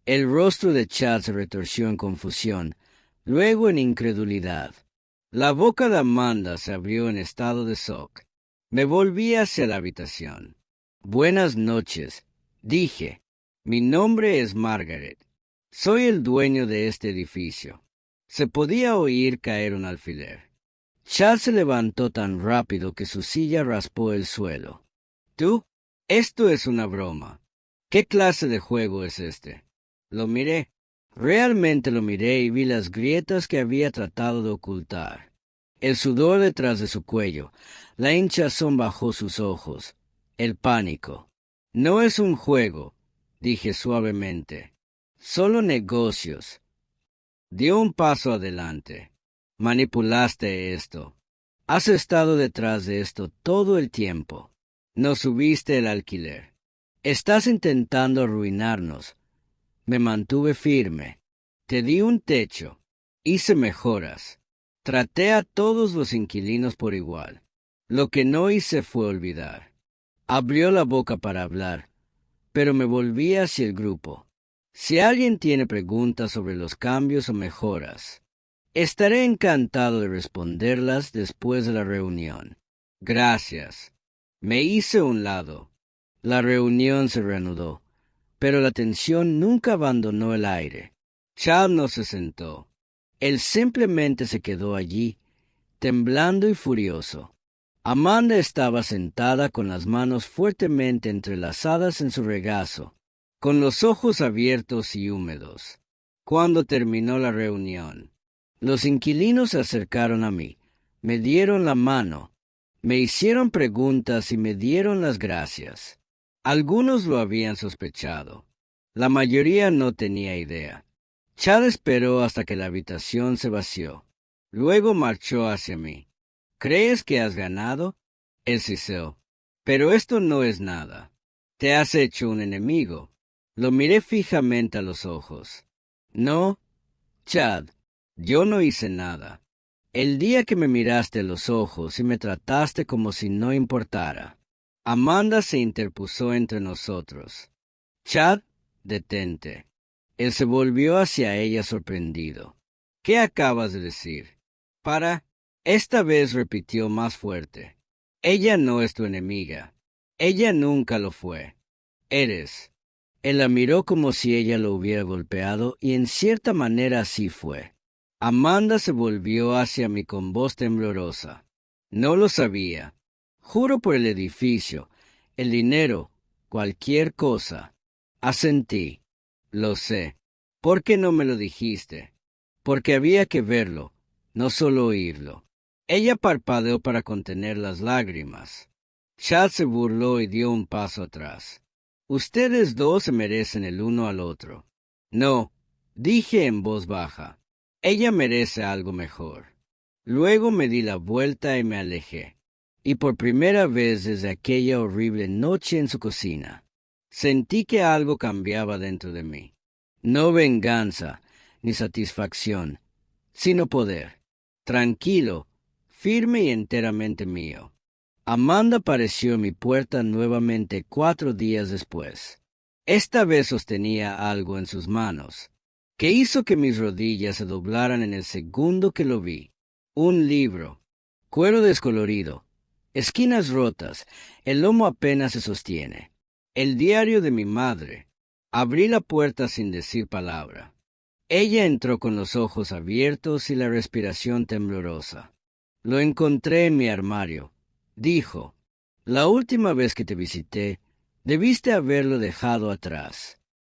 El rostro de Chad se retorció en confusión, luego en incredulidad. La boca de Amanda se abrió en estado de shock. Me volví hacia la habitación. Buenas noches, dije. Mi nombre es Margaret. Soy el dueño de este edificio. Se podía oír caer un alfiler. Chad se levantó tan rápido que su silla raspó el suelo. ¿Tú? Esto es una broma. ¿Qué clase de juego es este? Lo miré. Realmente lo miré y vi las grietas que había tratado de ocultar. El sudor detrás de su cuello, la hinchazón bajo sus ojos, el pánico. No es un juego, dije suavemente. Solo negocios. Dio un paso adelante. Manipulaste esto. Has estado detrás de esto todo el tiempo. No subiste el alquiler. Estás intentando arruinarnos. Me mantuve firme. Te di un techo. Hice mejoras. Traté a todos los inquilinos por igual. Lo que no hice fue olvidar. Abrió la boca para hablar, pero me volví hacia el grupo. Si alguien tiene preguntas sobre los cambios o mejoras, estaré encantado de responderlas después de la reunión. Gracias. Me hice a un lado. La reunión se reanudó, pero la tensión nunca abandonó el aire. Chad no se sentó. Él simplemente se quedó allí, temblando y furioso. Amanda estaba sentada con las manos fuertemente entrelazadas en su regazo, con los ojos abiertos y húmedos. Cuando terminó la reunión, los inquilinos se acercaron a mí, me dieron la mano, me hicieron preguntas y me dieron las gracias. Algunos lo habían sospechado. La mayoría no tenía idea. Chad esperó hasta que la habitación se vació. Luego marchó hacia mí. ¿Crees que has ganado? Él siseó. Pero esto no es nada. Te has hecho un enemigo. Lo miré fijamente a los ojos. No, Chad, yo no hice nada. El día que me miraste a los ojos y me trataste como si no importara. Amanda se interpuso entre nosotros. Chad, detente. Él se volvió hacia ella sorprendido. ¿Qué acabas de decir? Esta vez repitió más fuerte. Ella no es tu enemiga. Ella nunca lo fue. Eres. Él la miró como si ella lo hubiera golpeado y en cierta manera así fue. Amanda se volvió hacia mí con voz temblorosa. No lo sabía. Juro por el edificio, el dinero, cualquier cosa. Asentí. Lo sé. ¿Por qué no me lo dijiste? Porque había que verlo, no solo oírlo. Ella parpadeó para contener las lágrimas. Chad se burló y dio un paso atrás. Ustedes dos se merecen el uno al otro. No, dije en voz baja. Ella merece algo mejor. Luego me di la vuelta y me alejé. Y por primera vez desde aquella horrible noche en su cocina, sentí que algo cambiaba dentro de mí. No venganza, ni satisfacción, sino poder. Tranquilo, firme y enteramente mío. Amanda apareció en mi puerta nuevamente 4 días después. Esta vez sostenía algo en sus manos, que hizo que mis rodillas se doblaran en el segundo que lo vi. Un libro, cuero descolorido, esquinas rotas, el lomo apenas se sostiene. El diario de mi madre. Abrí la puerta sin decir palabra. Ella entró con los ojos abiertos y la respiración temblorosa. Lo encontré en mi armario. Dijo, la última vez que te visité, debiste haberlo dejado atrás.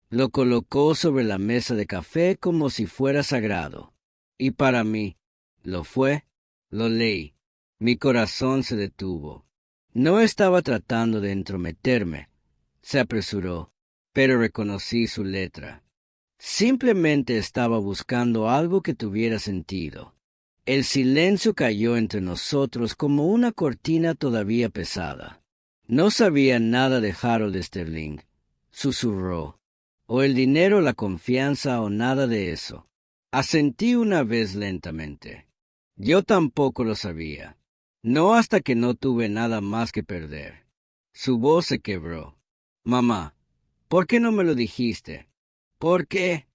Lo colocó sobre la mesa de café como si fuera sagrado. Y para mí, lo fue. Lo leí. Mi corazón se detuvo. No estaba tratando de entrometerme. Se apresuró, pero reconocí su letra. Simplemente estaba buscando algo que tuviera sentido. El silencio cayó entre nosotros como una cortina todavía pesada. No sabía nada de Harold Sterling, susurró. O el dinero, la confianza o nada de eso. Asentí una vez lentamente. Yo tampoco lo sabía. No hasta que no tuve nada más que perder. Su voz se quebró. Mamá, ¿por qué no me lo dijiste? ¿Por qué?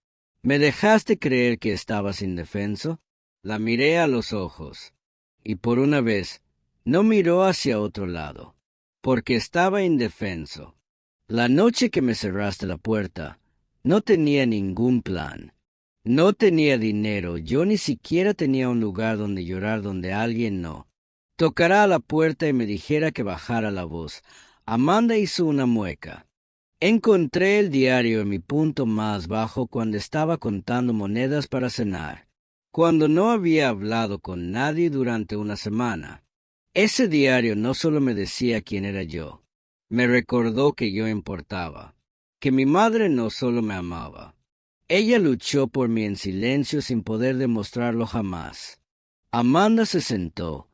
¿Me dejaste creer que estabas indefenso? La miré a los ojos, y por una vez no miró hacia otro lado, porque estaba indefenso. La noche que me cerraste la puerta, no tenía ningún plan. No tenía dinero, yo ni siquiera tenía un lugar donde llorar donde alguien no. Tocará a la puerta y me dijera que bajara la voz. Amanda hizo una mueca. Encontré el diario en mi punto más bajo cuando estaba contando monedas para cenar, cuando no había hablado con nadie durante una semana. Ese diario no solo me decía quién era yo, me recordó que yo importaba, que mi madre no solo me amaba. Ella luchó por mí en silencio sin poder demostrarlo jamás. Amanda se sentó,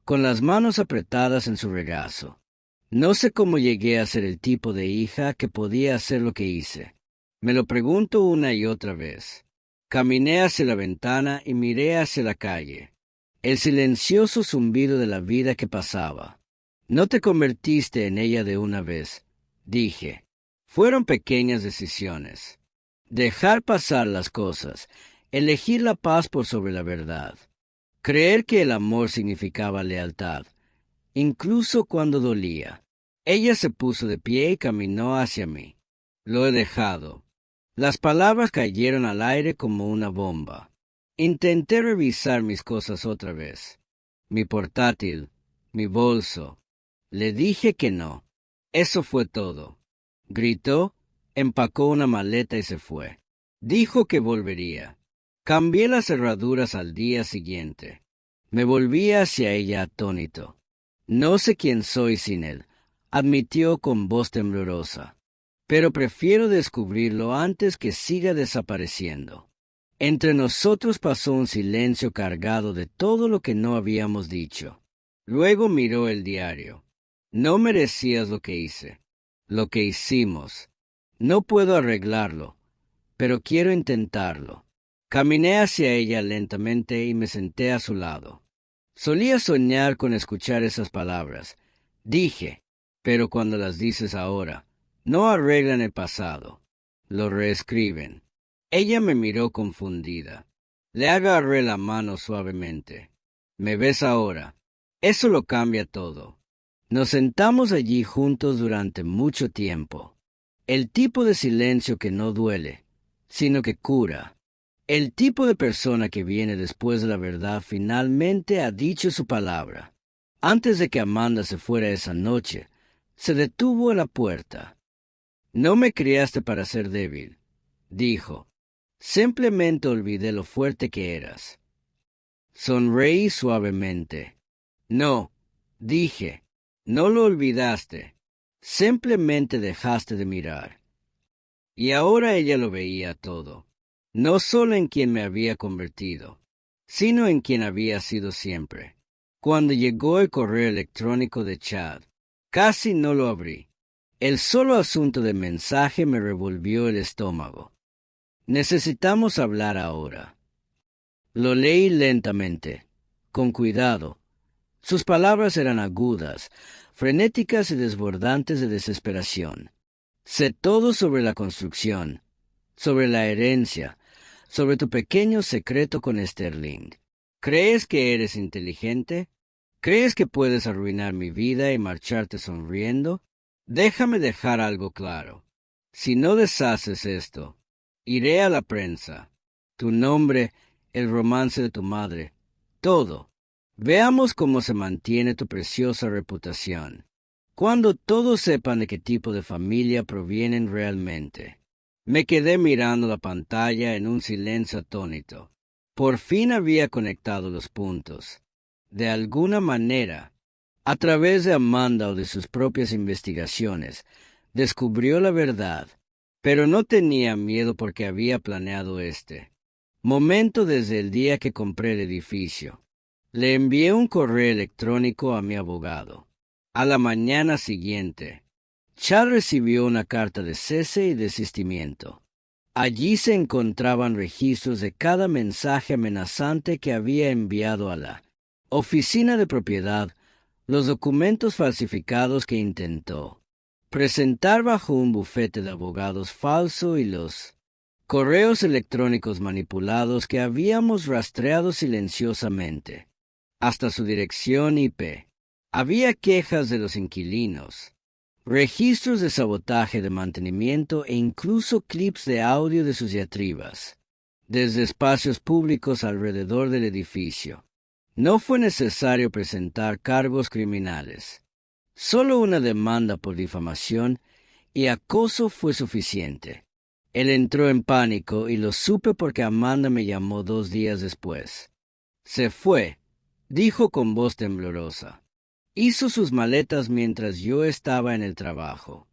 con las manos apretadas en su regazo. No sé cómo llegué a ser el tipo de hija que podía hacer lo que hice. Me lo pregunto una y otra vez. Caminé hacia la ventana y miré hacia la calle. El silencioso zumbido de la vida que pasaba. No te convertiste en ella de una vez, dije. Fueron pequeñas decisiones. Dejar pasar las cosas, elegir la paz por sobre la verdad. Creer que el amor significaba lealtad, incluso cuando dolía. Ella se puso de pie y caminó hacia mí. Lo he dejado. Las palabras cayeron al aire como una bomba. Intenté revisar mis cosas otra vez. Mi portátil, mi bolso. Le dije que no. Eso fue todo. Gritó, empacó una maleta y se fue. Dijo que volvería. Cambié las cerraduras al día siguiente. Me volví hacia ella atónito. No sé quién soy sin él, admitió con voz temblorosa. Pero prefiero descubrirlo antes que siga desapareciendo. Entre nosotros pasó un silencio cargado de todo lo que no habíamos dicho. Luego miró el diario. No merecías lo que hice, lo que hicimos. No puedo arreglarlo, pero quiero intentarlo. Caminé hacia ella lentamente y me senté a su lado. Solía soñar con escuchar esas palabras. Dije, pero cuando las dices ahora, no arreglan el pasado, lo reescriben. Ella me miró confundida. Le agarré la mano suavemente. ¿Me ves ahora? Eso lo cambia todo. Nos sentamos allí juntos durante mucho tiempo. El tipo de silencio que no duele, sino que cura. El tipo de persona que viene después de la verdad finalmente ha dicho su palabra. Antes de que Amanda se fuera esa noche, se detuvo en la puerta. No me criaste para ser débil, dijo. Simplemente olvidé lo fuerte que eras. Sonreí suavemente. No, dije, no lo olvidaste. Simplemente dejaste de mirar. Y ahora ella lo veía todo. No solo en quien me había convertido, sino en quien había sido siempre. Cuando llegó el correo electrónico de Chad, casi no lo abrí. El solo asunto del mensaje me revolvió el estómago. Necesitamos hablar ahora. Lo leí lentamente, con cuidado. Sus palabras eran agudas, frenéticas y desbordantes de desesperación. Sé todo sobre la construcción, sobre la herencia, sobre tu pequeño secreto con Sterling. ¿Crees que eres inteligente? ¿Crees que puedes arruinar mi vida y marcharte sonriendo? Déjame dejar algo claro. Si no deshaces esto, iré a la prensa. Tu nombre, el romance de tu madre, todo. Veamos cómo se mantiene tu preciosa reputación. Cuando todos sepan de qué tipo de familia provienen realmente. Me quedé mirando la pantalla en un silencio atónito. Por fin había conectado los puntos. De alguna manera, a través de Amanda o de sus propias investigaciones, descubrió la verdad, pero no tenía miedo porque había planeado este momento desde el día que compré el edificio. Le envié un correo electrónico a mi abogado. A la mañana siguiente, Chad recibió una carta de cese y desistimiento. Allí se encontraban registros de cada mensaje amenazante que había enviado a la oficina de propiedad, los documentos falsificados que intentó presentar bajo un bufete de abogados falso y los correos electrónicos manipulados que habíamos rastreado silenciosamente hasta su dirección IP. Había quejas de los inquilinos, registros de sabotaje de mantenimiento e incluso clips de audio de sus diatribas, desde espacios públicos alrededor del edificio. No fue necesario presentar cargos criminales. Solo una demanda por difamación y acoso fue suficiente. Él entró en pánico y lo supe porque Amanda me llamó 2 días después. Se fue, dijo con voz temblorosa. Hizo sus maletas mientras yo estaba en el trabajo.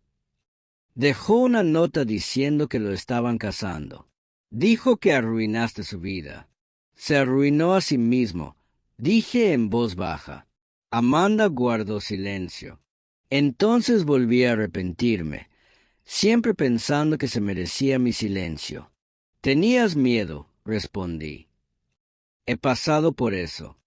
Dejó una nota diciendo que lo estaban casando. Dijo que arruinaste su vida. Se arruinó a sí mismo, dije en voz baja. Amanda guardó silencio. Entonces volví a arrepentirme, siempre pensando que se merecía mi silencio. Tenías miedo, respondí. He pasado por eso.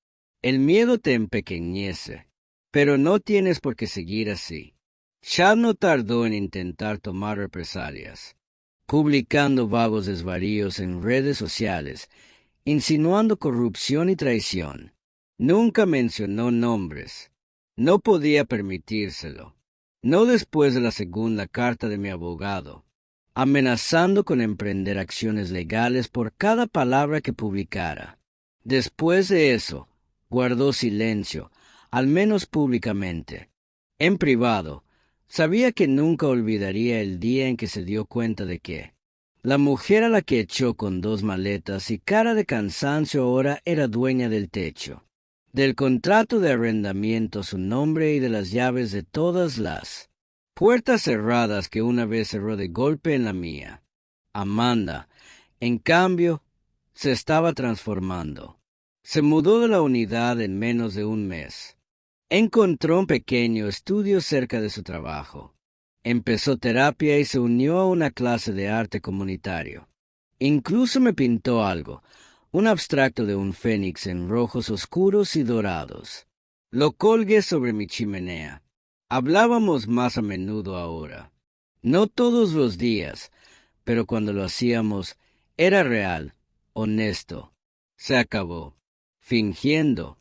El miedo te empequeñece. Pero no tienes por qué seguir así. Chad no tardó en intentar tomar represalias, publicando vagos desvaríos en redes sociales, insinuando corrupción y traición. Nunca mencionó nombres. No podía permitírselo. No después de la segunda carta de mi abogado, amenazando con emprender acciones legales por cada palabra que publicara. Después de eso, guardó silencio, al menos públicamente. En privado, sabía que nunca olvidaría el día en que se dio cuenta de que la mujer a la que echó con 2 maletas y cara de cansancio ahora era dueña del techo, del contrato de arrendamiento a su nombre y de las llaves de todas las puertas cerradas que una vez cerró de golpe en la mía. Amanda, en cambio, se estaba transformando. Se mudó de la unidad en menos de un mes. Encontró un pequeño estudio cerca de su trabajo. Empezó terapia y se unió a una clase de arte comunitario. Incluso me pintó algo, un abstracto de un fénix en rojos oscuros y dorados. Lo colgué sobre mi chimenea. Hablábamos más a menudo ahora. No todos los días, pero cuando lo hacíamos, era real, honesto. Se acabó. Fingiendo.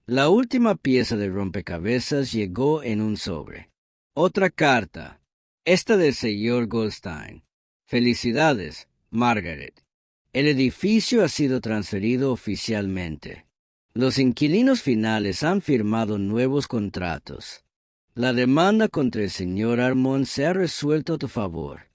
La última pieza del rompecabezas llegó en un sobre. Otra carta. Esta del señor Goldstein. Felicidades, Margaret. El edificio ha sido transferido oficialmente. Los inquilinos finales han firmado nuevos contratos. La demanda contra el señor Armand se ha resuelto a tu favor.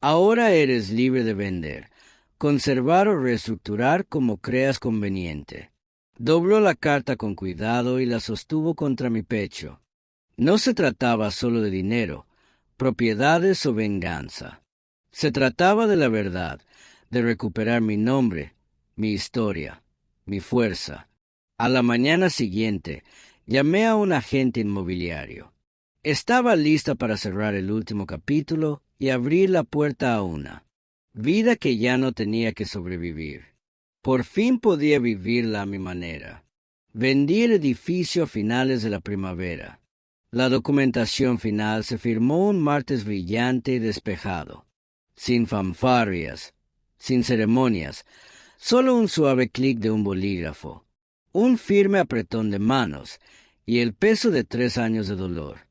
Ahora eres libre de vender, conservar o reestructurar como creas conveniente. Dobló la carta con cuidado y la sostuvo contra mi pecho. No se trataba solo de dinero, propiedades o venganza. Se trataba de la verdad, de recuperar mi nombre, mi historia, mi fuerza. A la mañana siguiente, llamé a un agente inmobiliario. Estaba lista para cerrar el último capítulo y abrir la puerta a una vida que ya no tenía que sobrevivir. Por fin podía vivirla a mi manera. Vendí el edificio a finales de la primavera. La documentación final se firmó un martes brillante y despejado, sin fanfarrias, sin ceremonias, solo un suave clic de un bolígrafo, un firme apretón de manos y el peso de 3 años de dolor.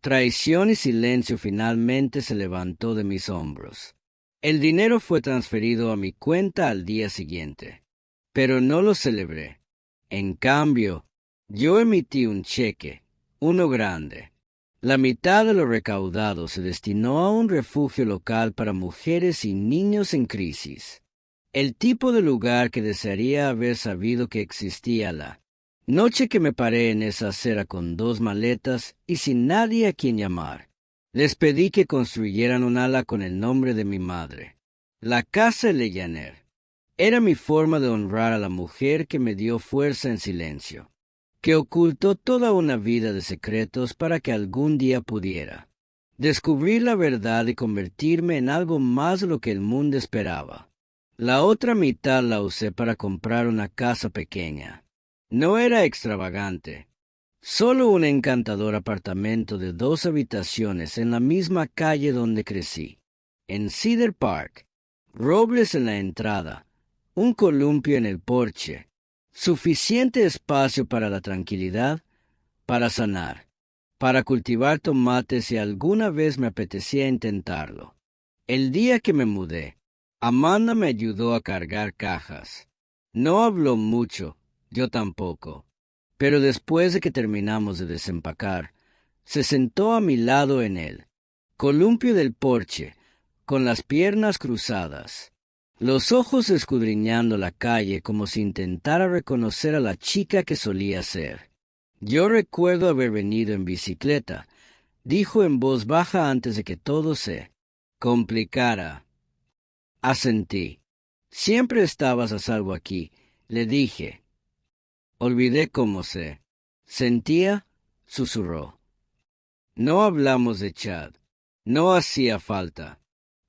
Traición y silencio finalmente se levantó de mis hombros. El dinero fue transferido a mi cuenta al día siguiente, pero no lo celebré. En cambio, yo emití un cheque, uno grande. La mitad de lo recaudado se destinó a un refugio local para mujeres y niños en crisis. El tipo de lugar que desearía haber sabido que existía la noche que me paré en esa acera con 2 maletas y sin nadie a quien llamar. Les pedí que construyeran un ala con el nombre de mi madre. La casa Lellaner. Era mi forma de honrar a la mujer que me dio fuerza en silencio, que ocultó toda una vida de secretos para que algún día pudiera descubrir la verdad y convertirme en algo más de lo que el mundo esperaba. La otra mitad la usé para comprar una casa pequeña. No era extravagante, solo un encantador apartamento de 2 habitaciones en la misma calle donde crecí, en Cedar Park, robles en la entrada, un columpio en el porche, suficiente espacio para la tranquilidad, para sanar, para cultivar tomates si alguna vez me apetecía intentarlo. El día que me mudé, Amanda me ayudó a cargar cajas. No habló mucho, yo tampoco, pero después de que terminamos de desempacar, se sentó a mi lado en el columpio del porche, con las piernas cruzadas, los ojos escudriñando la calle como si intentara reconocer a la chica que solía ser. Yo recuerdo haber venido en bicicleta, dijo en voz baja antes de que todo se complicara. Asentí. Siempre estabas a salvo aquí, le dije. Olvidé cómo se sentía, susurró. No hablamos de Chad. No hacía falta.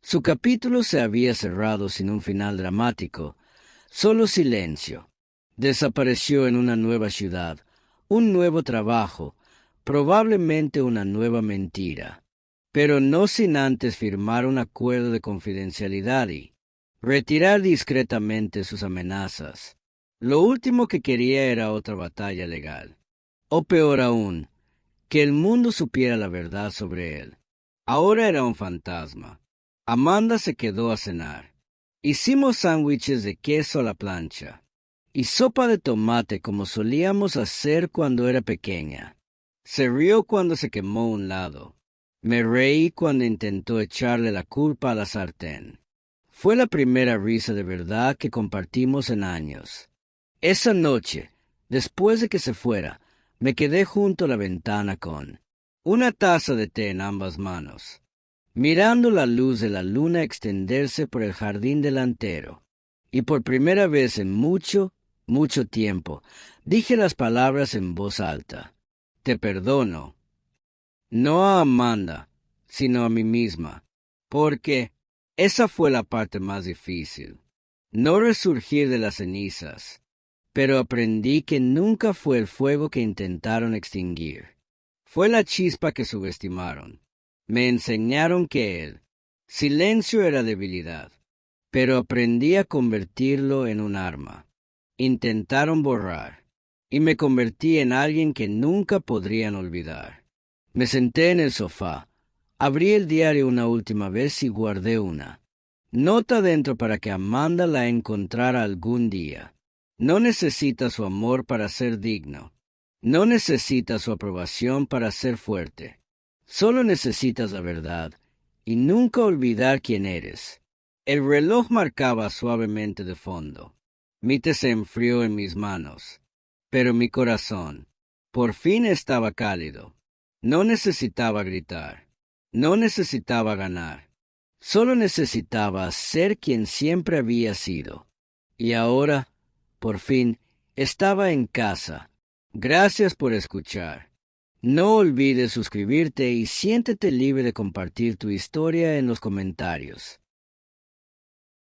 Su capítulo se había cerrado sin un final dramático, solo silencio. Desapareció en una nueva ciudad, un nuevo trabajo, probablemente una nueva mentira, pero no sin antes firmar un acuerdo de confidencialidad y retirar discretamente sus amenazas. Lo último que quería era otra batalla legal. O peor aún, que el mundo supiera la verdad sobre él. Ahora era un fantasma. Amanda se quedó a cenar. Hicimos sándwiches de queso a la plancha y sopa de tomate como solíamos hacer cuando era pequeña. Se rió cuando se quemó un lado. Me reí cuando intentó echarle la culpa a la sartén. Fue la primera risa de verdad que compartimos en años. Esa noche, después de que se fuera, me quedé junto a la ventana con una taza de té en ambas manos, mirando la luz de la luna extenderse por el jardín delantero. Y por primera vez en mucho, mucho tiempo, dije las palabras en voz alta. Te perdono. No a Amanda, sino a mí misma, porque esa fue la parte más difícil. No resurgir de las cenizas, pero aprendí que nunca fue el fuego que intentaron extinguir. Fue la chispa que subestimaron. Me enseñaron que el silencio era debilidad, pero aprendí a convertirlo en un arma. Intentaron borrar, y me convertí en alguien que nunca podrían olvidar. Me senté en el sofá, abrí el diario una última vez y guardé una nota dentro para que Amanda la encontrara algún día. No necesita su amor para ser digno. No necesitas su aprobación para ser fuerte. Solo necesitas la verdad y nunca olvidar quién eres. El reloj marcaba suavemente de fondo. Mi té se enfrió en mis manos, pero mi corazón por fin estaba cálido. No necesitaba gritar. No necesitaba ganar. Solo necesitaba ser quien siempre había sido. Y ahora, por fin, estaba en casa. Gracias por escuchar. No olvides suscribirte y siéntete libre de compartir tu historia en los comentarios.